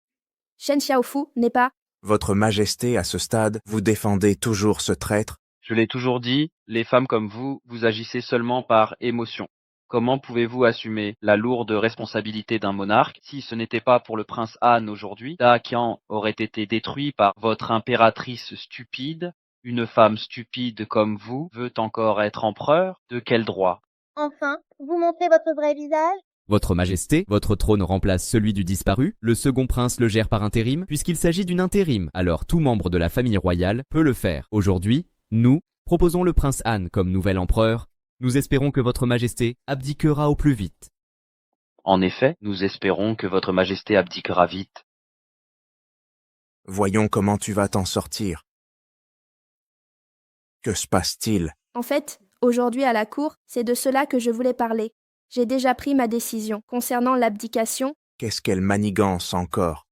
Shen Xiaofu n'est pas... Votre Majesté, à ce stade, vous défendez toujours ce traître? Je l'ai toujours dit, les femmes comme vous, vous agissez seulement par émotion. Comment pouvez-vous assumer la lourde responsabilité d'un monarque si ce n'était pas pour le prince Han aujourd'hui? Dakian aurait été détruit par votre impératrice stupide. Une femme stupide comme vous veut encore être empereur? De quel droit? Enfin, vous montrez votre vrai visage? Votre Majesté, votre trône remplace celui du disparu, le second prince le gère par intérim, puisqu'il s'agit d'une intérim, alors tout membre de la famille royale peut le faire. Aujourd'hui, nous proposons le prince Han comme nouvel empereur. Nous espérons que votre Majesté abdiquera au plus vite. En effet, nous espérons que votre Majesté abdiquera vite. Voyons comment tu vas t'en sortir. Que se passe-t-il? En fait, aujourd'hui à la cour, c'est de cela que je voulais parler. J'ai déjà pris ma décision concernant l'abdication. Qu'est-ce qu'elle manigance encore?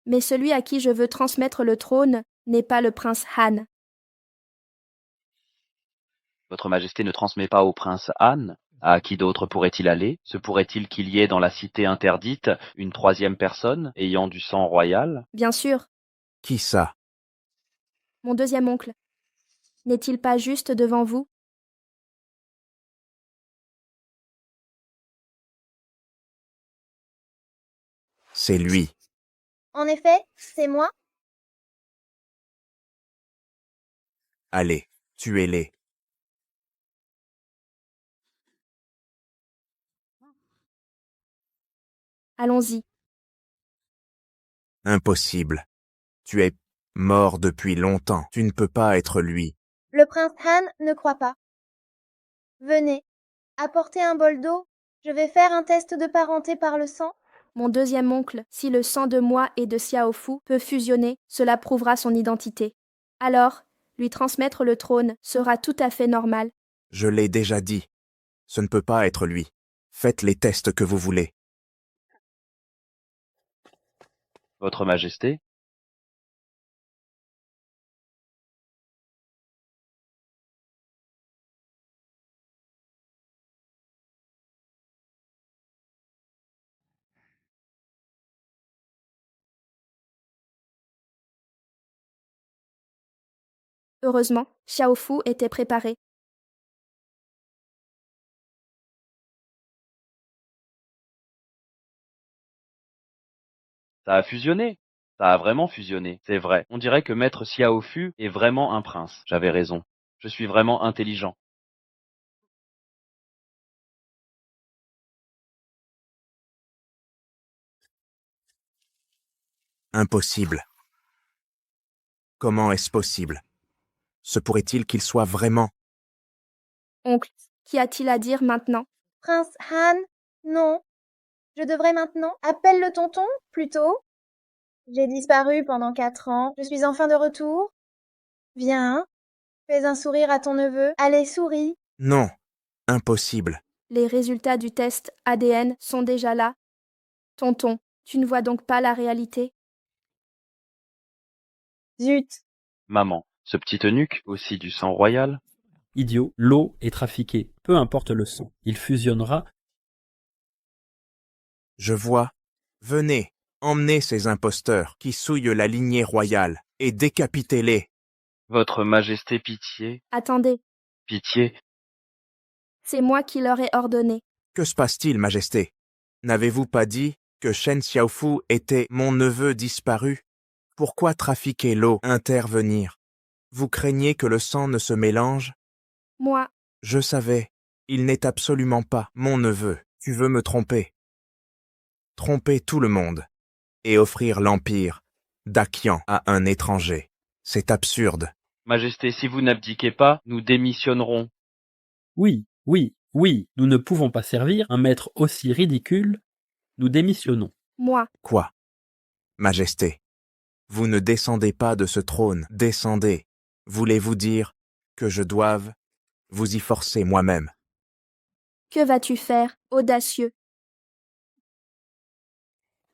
Mais celui à qui je veux transmettre le trône n'est pas le prince Han. Votre Majesté ne transmet pas au prince Han? À qui d'autre pourrait-il aller? Se pourrait-il qu'il y ait dans la cité interdite une troisième personne ayant du sang royal? Bien sûr, Qui ça? mon deuxième oncle. N'est-il pas juste devant vous? C'est lui. En effet, c'est moi. Allez, tuez-les. Allons-y. Impossible. Tu es mort depuis longtemps. Tu ne peux pas être lui. Le prince Han ne croit pas. Venez, apportez un bol d'eau. Je vais faire un test de parenté par le sang. Mon deuxième oncle, si le sang de moi et de Xiaofu peut fusionner, cela prouvera son identité. Alors, lui transmettre le trône sera tout à fait normal. Je l'ai déjà dit. Ce ne peut pas être lui. Faites les tests que vous voulez. Votre Majesté, Heureusement, Xiao Fu était préparé. ça a fusionné. Ça a vraiment fusionné, c'est vrai. On dirait que Maître Xiaofu est vraiment un prince. J'avais raison. Je suis vraiment intelligent. Impossible. Comment est-ce possible? Se pourrait-il qu'il soit vraiment... Oncle, qu'y a-t-il à dire maintenant? Prince Han, non. Je devrais maintenant. Appelle le tonton, plutôt. J'ai disparu pendant 4 ans. Je suis enfin de retour. Viens. Fais un sourire à ton neveu. Allez, souris. Non. Impossible. Les résultats du test ADN sont déjà là. Tonton, tu ne vois donc pas la réalité? Zut. Maman, ce petit eunuque, aussi du sang royal, Idiot, l'eau est trafiquée, peu importe le sang. Il fusionnera. Je vois. Venez, emmenez ces imposteurs qui souillent la lignée royale et décapitez-les. Votre Majesté, pitié, Attendez, pitié. c'est moi qui leur ai ordonné. Que se passe-t-il, Majesté? N'avez-vous pas dit que Shen Xiaofu était mon neveu disparu? Pourquoi trafiquer l'eau, intervenir? Vous craignez que le sang ne se mélange? Moi, Je savais. Il n'est absolument pas mon neveu. Tu veux me tromper. Tromper tout le monde. Et offrir l'empire d'Akian à un étranger. C'est absurde. Majesté, si vous n'abdiquez pas, nous démissionnerons. Oui, oui, oui, nous ne pouvons pas servir un maître aussi ridicule. Nous démissionnons. moi, Quoi? Majesté, vous ne descendez pas de ce trône. Descendez. Voulez-vous dire que je doive vous y forcer moi-même? que vas-tu faire, audacieux?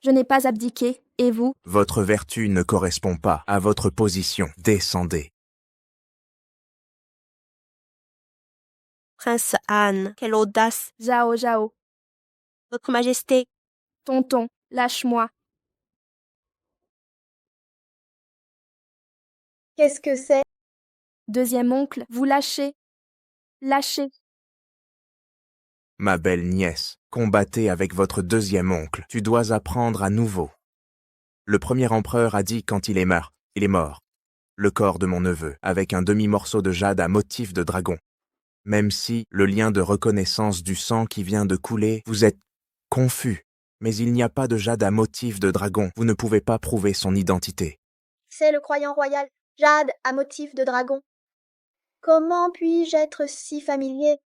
Je n'ai pas abdiqué, et vous? Votre vertu ne correspond pas à votre position. Descendez. Prince Han, quelle audace! Zhao Zhao, Votre Majesté, tonton, lâche-moi. Qu'est-ce que c'est? Deuxième oncle, vous lâchez. Lâchez. Ma belle nièce, combattez avec votre deuxième oncle. Tu dois apprendre à nouveau. Le premier empereur a dit quand il est mort. Le corps de mon neveu, avec un demi-morceau de jade à motif de dragon. Même si le lien de reconnaissance du sang qui vient de couler, vous êtes confus. Mais il n'y a pas de jade à motif de dragon. Vous ne pouvez pas prouver son identité. C'est le croyant royal, Jade à motif de dragon. Comment puis-je être si familier?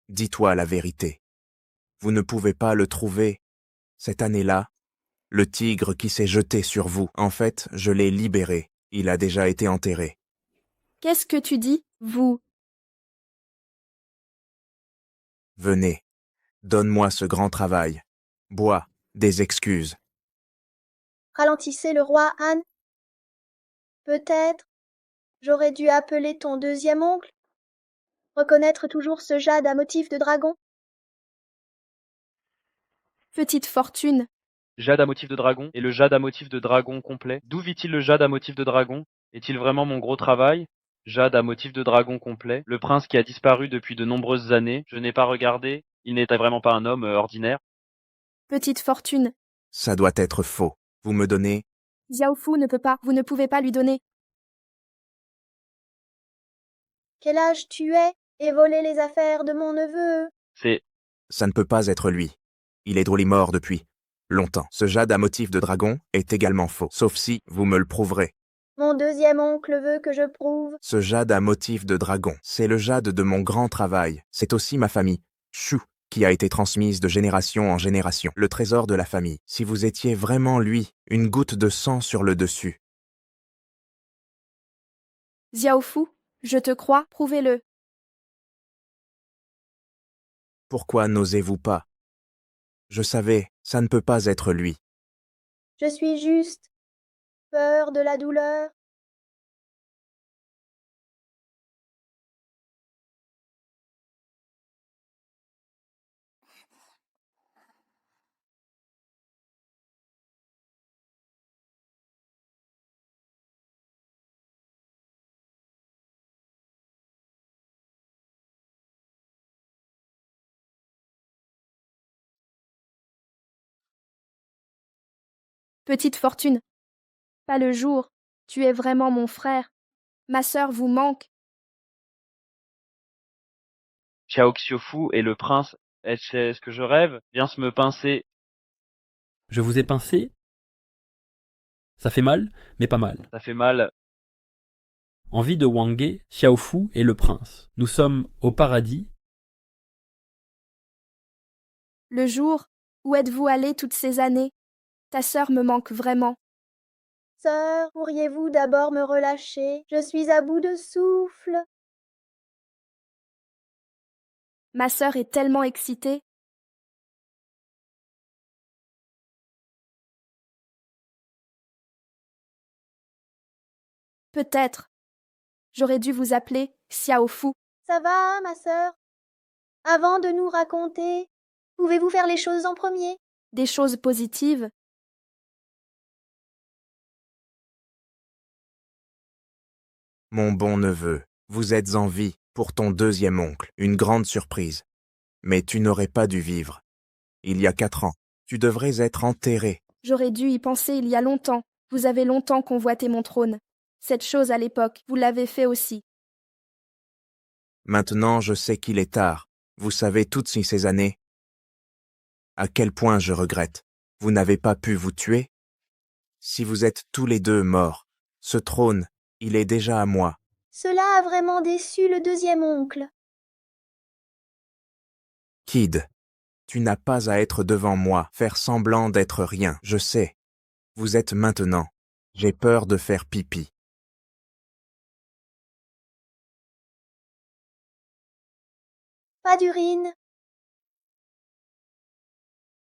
Dis-toi la vérité. Vous ne pouvez pas le trouver. Cette année-là, le tigre qui s'est jeté sur vous, en fait, je l'ai libéré. Il a déjà été enterré. Qu'est-ce que tu dis, vous? Venez, donne-moi ce grand travail. Bois, des excuses. Ralentissez le roi Han. Peut-être j'aurais dû appeler ton deuxième oncle. Reconnaître toujours ce jade à motif de dragon. Petite fortune, Jade à motif de dragon et le jade à motif de dragon complet. D'où vit-il le jade à motif de dragon? Est-il vraiment mon gros travail? Jade à motif de dragon complet. Le prince qui a disparu depuis de nombreuses années. Je n'ai pas regardé. Il n'était vraiment pas un homme ordinaire. petite fortune. Ça doit être faux. Vous me donnez... Xiao Fu ne peut pas, vous ne pouvez pas lui donner. Quel âge tu es et voler les affaires de mon neveu? C'est... Ça ne peut pas être lui. Il est drôlement mort depuis longtemps. Ce jade à motif de dragon est également faux, sauf si vous me le prouverez. Mon deuxième oncle veut que je prouve. Ce jade à motif de dragon, c'est le jade de mon grand travail. C'est aussi ma famille, Shu, qui a été transmise de génération en génération. Le trésor de la famille. Si vous étiez vraiment lui, une goutte de sang sur le dessus. Xiao Fu, je te crois, prouvez-le. Pourquoi n'osez-vous pas? Je savais, ça ne peut pas être lui. Je suis juste peur de la douleur. Petite fortune. Pas le jour. Tu es vraiment mon frère. Ma sœur vous manque. Xiao Xiufu et le prince, est-ce que je rêve? Viens se me pincer. Je vous ai pincé. Ça fait mal, mais pas mal. Ça fait mal. Envie de Wangé, Xiaofu et le prince. Nous sommes au paradis. Le jour. Où êtes-vous allé toutes ces années? Ta sœur me manque vraiment. Sœur, pourriez-vous d'abord me relâcher? Je suis à bout de souffle. Ma sœur est tellement excitée. Peut-être. J'aurais dû vous appeler Xiaofu. Ça va, ma sœur? Avant de nous raconter, pouvez-vous faire les choses en premier? Des choses positives. Mon bon neveu, vous êtes en vie pour ton deuxième oncle, une grande surprise. Mais tu n'aurais pas dû vivre. Il y a 4 ans, tu devrais être enterré. J'aurais dû y penser il y a longtemps. Vous avez longtemps convoité mon trône. Cette chose à l'époque, vous l'avez fait aussi. Maintenant je sais qu'il est tard. Vous savez toutes ces années. À quel point je regrette. Vous n'avez pas pu vous tuer? Si vous êtes tous les deux morts, ce trône, il est déjà à moi. Cela a vraiment déçu le deuxième oncle. Kid, tu n'as pas à être devant moi, faire semblant d'être rien, je sais. Vous êtes maintenant. J'ai peur de faire pipi. Pas d'urine.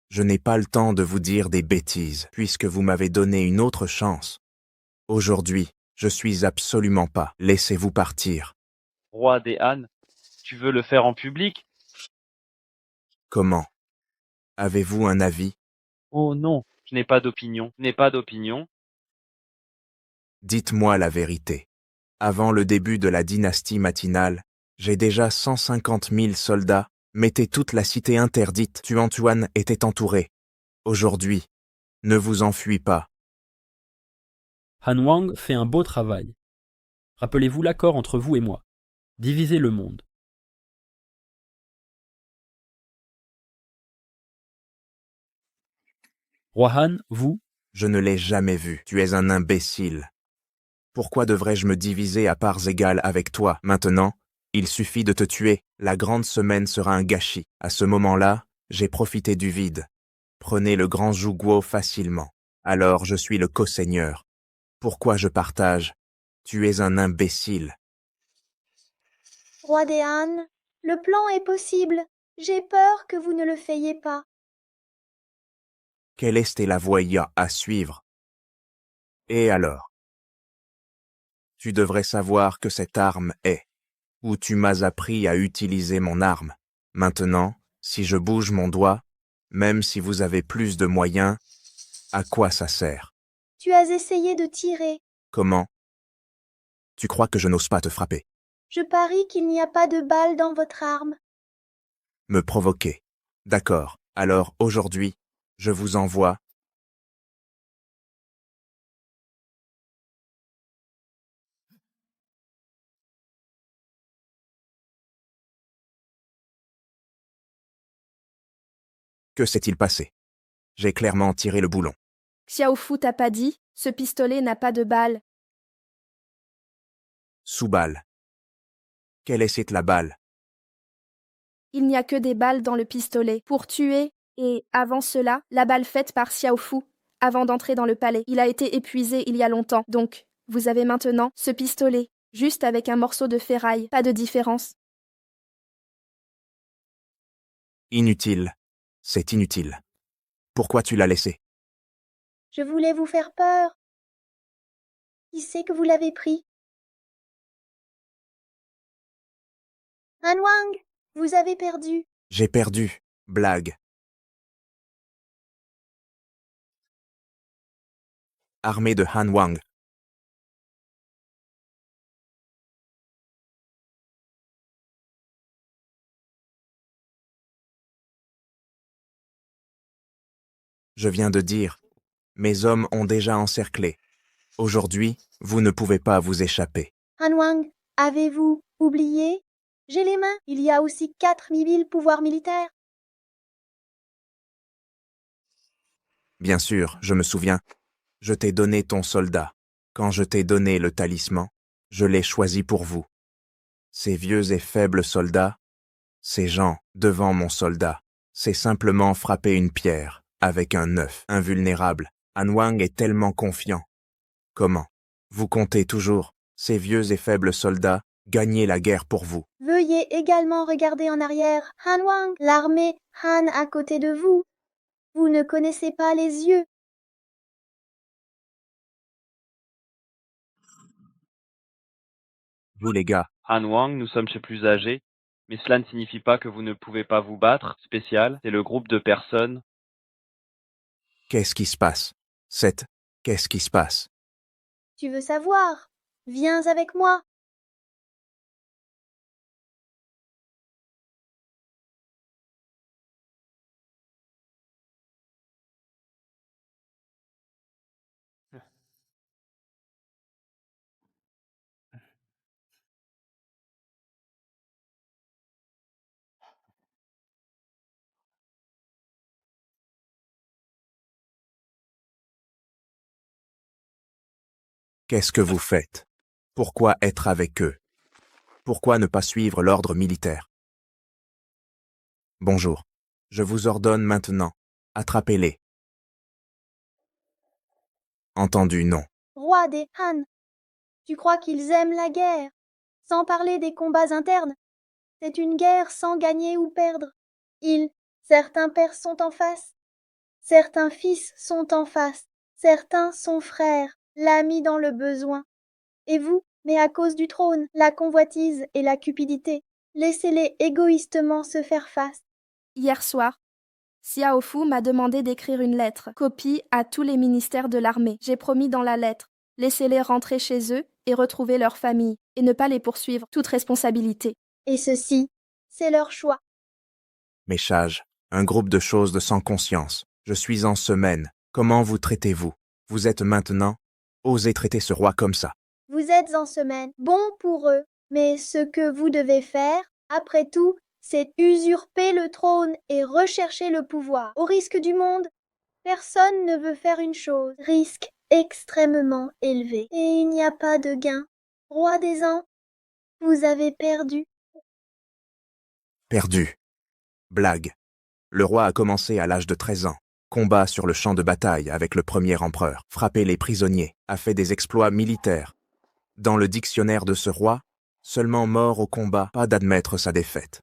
Je n'ai pas le temps de vous dire des bêtises, puisque vous m'avez donné une autre chance. Aujourd'hui, je suis absolument pas. Laissez-vous partir. Roi des Han, tu veux le faire en public? Comment? Avez-vous un avis? Oh non, je n'ai pas d'opinion. Je n'ai pas d'opinion. Dites-moi la vérité. Avant le début de la dynastie matinale, j'ai déjà 150 000 soldats, mettez toute la cité interdite. Tuan était entouré. Aujourd'hui, ne vous enfuis pas. Han Wang fait un beau travail. Rappelez-vous l'accord entre vous et moi. Diviser le monde. Roi Han, vous, Je ne l'ai jamais vu. Tu es un imbécile. Pourquoi devrais-je me diviser à parts égales avec toi maintenant? Il suffit de te tuer. La grande semaine sera un gâchis. À ce moment-là, j'ai profité du vide. Prenez le grand Zhuguo facilement. Alors je suis le co-seigneur. Pourquoi je partage? Tu es un imbécile. Roi des Han, le plan est possible. J'ai peur que vous ne le fassiez pas. Quelle est la voie à suivre? Et alors? Tu devrais savoir que cette arme est, ou tu m'as appris à utiliser mon arme. Maintenant, si je bouge mon doigt, même si vous avez plus de moyens, à quoi ça sert? Tu as essayé de tirer. Comment? Tu crois que je n'ose pas te frapper? Je parie qu'il n'y a pas de balles dans votre arme. Me provoquer. D'accord. Alors, aujourd'hui, je vous envoie. Que s'est-il passé? J'ai clairement tiré le boulon. Xiaofu t'a pas dit, ce pistolet n'a pas de balle. Sous balle. Quelle est cette la balle? Il n'y a que des balles dans le pistolet. Pour tuer, et, avant cela, la balle faite par Xiaofu, avant d'entrer dans le palais. Il a été épuisé il y a longtemps. Donc, vous avez maintenant ce pistolet, juste avec un morceau de ferraille, pas de différence. Inutile. C'est inutile. Pourquoi tu l'as laissé? Je voulais vous faire peur. Qui c'est que vous l'avez pris? Han Wang, vous avez perdu. J'ai perdu. Blague. Armée de Han Wang. Je viens de dire, mes hommes ont déjà encerclé. Aujourd'hui, vous ne pouvez pas vous échapper. Han Wang, avez-vous oublié? J'ai les mains. Il y a aussi 4000 pouvoirs militaires. Bien sûr, je me souviens. Je t'ai donné ton soldat. Quand je t'ai donné le talisman, je l'ai choisi pour vous. Ces vieux et faibles soldats, ces gens devant mon soldat, c'est simplement frapper une pierre avec un œuf invulnérable. Han Wang est tellement confiant. Comment? Vous comptez toujours, ces vieux et faibles soldats, gagner la guerre pour vous. Veuillez également regarder en arrière. Han Wang, l'armée Han à côté de vous. Vous ne connaissez pas les yeux. Vous les gars, Han Wang, nous sommes chez plus âgés, mais cela ne signifie pas que vous ne pouvez pas vous battre. Spécial, c'est le groupe de personnes. qu'est-ce qui se passe? Qu'est-ce qui se passe? Tu veux savoir? Viens avec moi. Qu'est-ce que vous faites? Pourquoi être avec eux? Pourquoi ne pas suivre l'ordre militaire? Bonjour. Je vous ordonne maintenant. Attrapez-les. Entendu, non. Roi des Han. Tu crois qu'ils aiment la guerre? Sans parler des combats internes. C'est une guerre sans gagner ou perdre. Certains pères sont en face. Certains fils sont en face. Certains sont frères, l'ami dans le besoin. Et vous, mais à cause du trône, la convoitise et la cupidité, laissez-les égoïstement se faire face. Hier soir, Xiao Fu m'a demandé d'écrire une lettre, copie à tous les ministères de l'armée. J'ai promis dans la lettre, laissez-les rentrer chez eux et retrouver leur famille, et ne pas les poursuivre, toute responsabilité. Et ceci, c'est leur choix. Méchage, un groupe de choses de sans conscience. Je suis en semaine. Comment vous traitez-vous? Vous êtes maintenant? Osez traiter ce roi comme ça. Vous êtes en semaine, bon pour eux, mais ce que vous devez faire, après tout, c'est usurper le trône et rechercher le pouvoir. Au risque du monde, personne ne veut faire une chose. Risque extrêmement élevé. Et il n'y a pas de gain. Roi des ans, vous avez perdu. Perdu. Blague. Le roi a commencé à l'âge de 13 ans. Combat sur le champ de bataille avec le premier empereur. Frappé les prisonniers. A fait des exploits militaires. Dans le dictionnaire de ce roi, seulement mort au combat, pas d'admettre sa défaite.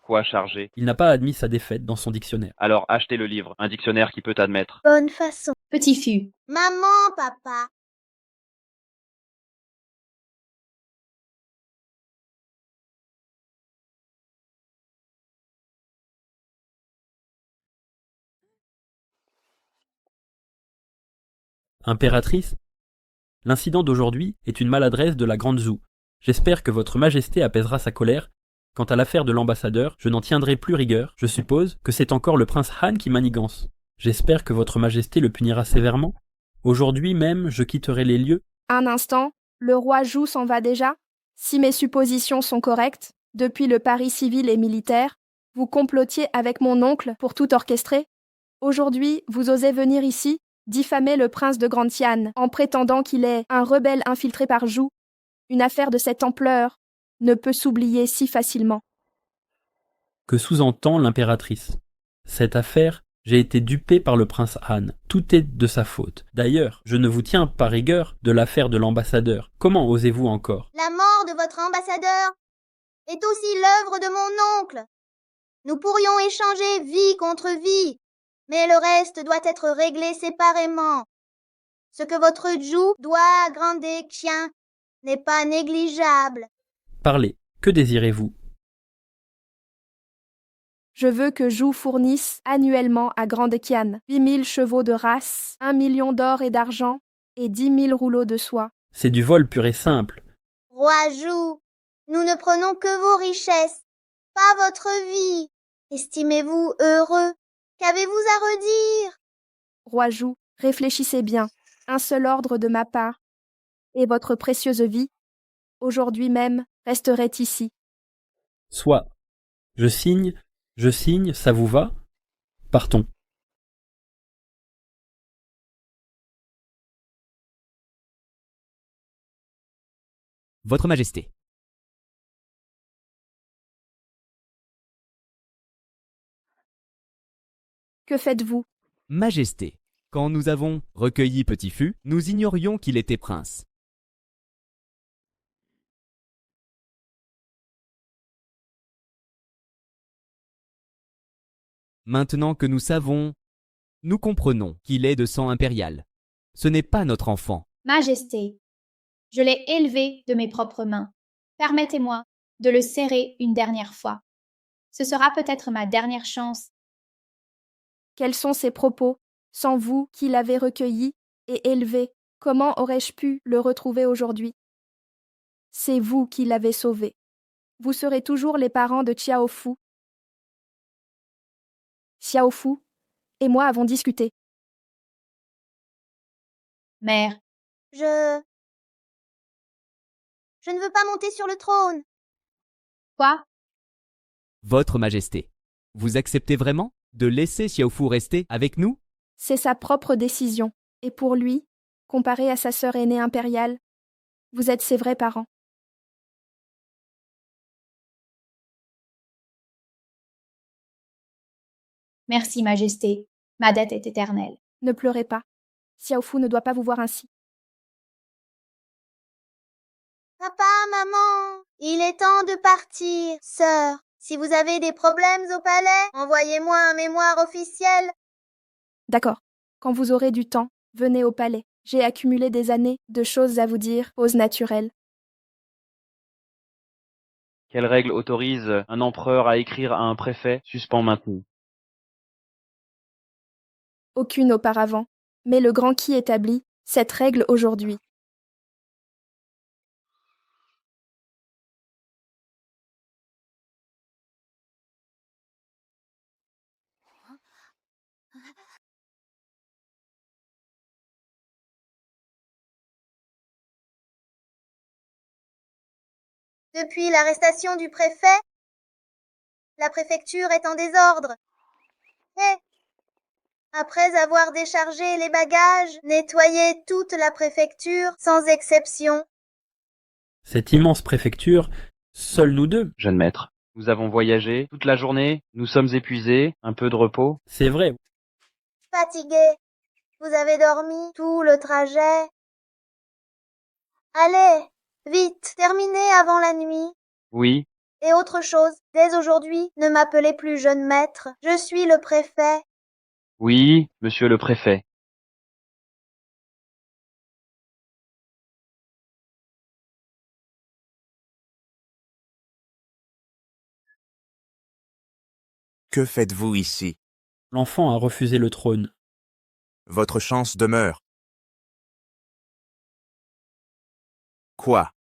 Quoi charger? Il n'a pas admis sa défaite dans son dictionnaire. Alors achetez le livre, un dictionnaire qui peut admettre. Bonne façon. Petit fût. Maman, papa. Impératrice, l'incident d'aujourd'hui est une maladresse de la Grande Zhou. J'espère que votre majesté apaisera sa colère. Quant à l'affaire de l'ambassadeur, je n'en tiendrai plus rigueur. Je suppose que c'est encore le prince Han qui manigance. J'espère que votre majesté le punira sévèrement. Aujourd'hui même, je quitterai les lieux. Un instant, le roi Zhou s'en va déjà? Si mes suppositions sont correctes, depuis le Paris civil et militaire, vous complotiez avec mon oncle pour tout orchestrer? Aujourd'hui, vous osez venir ici, diffamer le prince de Grantian en prétendant qu'il est un rebelle infiltré par Zhou. Une affaire de cette ampleur ne peut s'oublier si facilement. Que sous-entend l'impératrice? Cette affaire, j'ai été dupé par le prince Han. Tout est de sa faute. D'ailleurs, je ne vous tiens pas rigueur de l'affaire de l'ambassadeur. Comment osez-vous encore? La mort de votre ambassadeur, est aussi l'œuvre de mon oncle. Nous pourrions échanger vie contre vie, mais le reste doit être réglé séparément. Ce que votre Zhu doit à Grande Qian n'est pas négligeable. Parlez. Que désirez-vous? Je veux que Zhu fournisse annuellement à Grande Qian 8000 chevaux de race, 1 million d'or et d'argent et 10 000 rouleaux de soie. C'est du vol pur et simple. Roi Zhu, nous ne prenons que vos richesses, pas votre vie. Estimez-vous heureux? Qu'avez-vous à redire? Roi Zhu, réfléchissez bien. Un seul ordre de ma part, et votre précieuse vie, aujourd'hui même, resterait ici. Soit. Je signe, ça vous va? Partons. Votre Majesté. Que faites-vous? Majesté, quand nous avons recueilli Petit Fu, nous ignorions qu'il était prince. Maintenant que nous savons, nous comprenons qu'il est de sang impérial. Ce n'est pas notre enfant. Majesté, je l'ai élevé de mes propres mains. Permettez-moi de le serrer une dernière fois. Ce sera peut-être ma dernière chance. Quels sont ces propos? Sans vous qui l'avez recueilli et élevé, comment aurais-je pu le retrouver aujourd'hui? C'est vous qui l'avez sauvé. Vous serez toujours les parents de Xiaofu. Xiaofu et moi avons discuté. Mère, Je ne veux pas monter sur le trône. quoi? Votre Majesté, vous acceptez vraiment de laisser Xiaofu rester avec nous? C'est sa propre décision. Et pour lui, comparé à sa sœur aînée impériale, vous êtes ses vrais parents. Merci, Majesté. Ma dette est éternelle. Ne pleurez pas. Xiaofu ne doit pas vous voir ainsi. Papa, maman, il est temps de partir. Sœur, si vous avez des problèmes au palais, envoyez-moi un mémoire officiel. D'accord. Quand vous aurez du temps, venez au palais. J'ai accumulé des années de choses à vous dire, pause naturelle. Quelle règle autorise un empereur à écrire à un préfet? Suspens maintenu. Aucune auparavant. Mais le grand qui établit cette règle aujourd'hui. Depuis l'arrestation du préfet, la préfecture est en désordre. Et, après avoir déchargé les bagages, nettoyé toute la préfecture, sans exception. Cette immense préfecture, seuls nous deux. Jeune maître, nous avons voyagé toute la journée, nous sommes épuisés, un peu de repos. C'est vrai. Fatigué. Vous avez dormi tout le trajet. Allez, vite, terminez avant la nuit. Oui, Et autre chose, dès aujourd'hui, ne m'appelez plus jeune maître. Je suis le préfet. oui, monsieur le préfet. Que faites-vous ici? L'enfant a refusé le trône. Votre chance demeure. Quoi?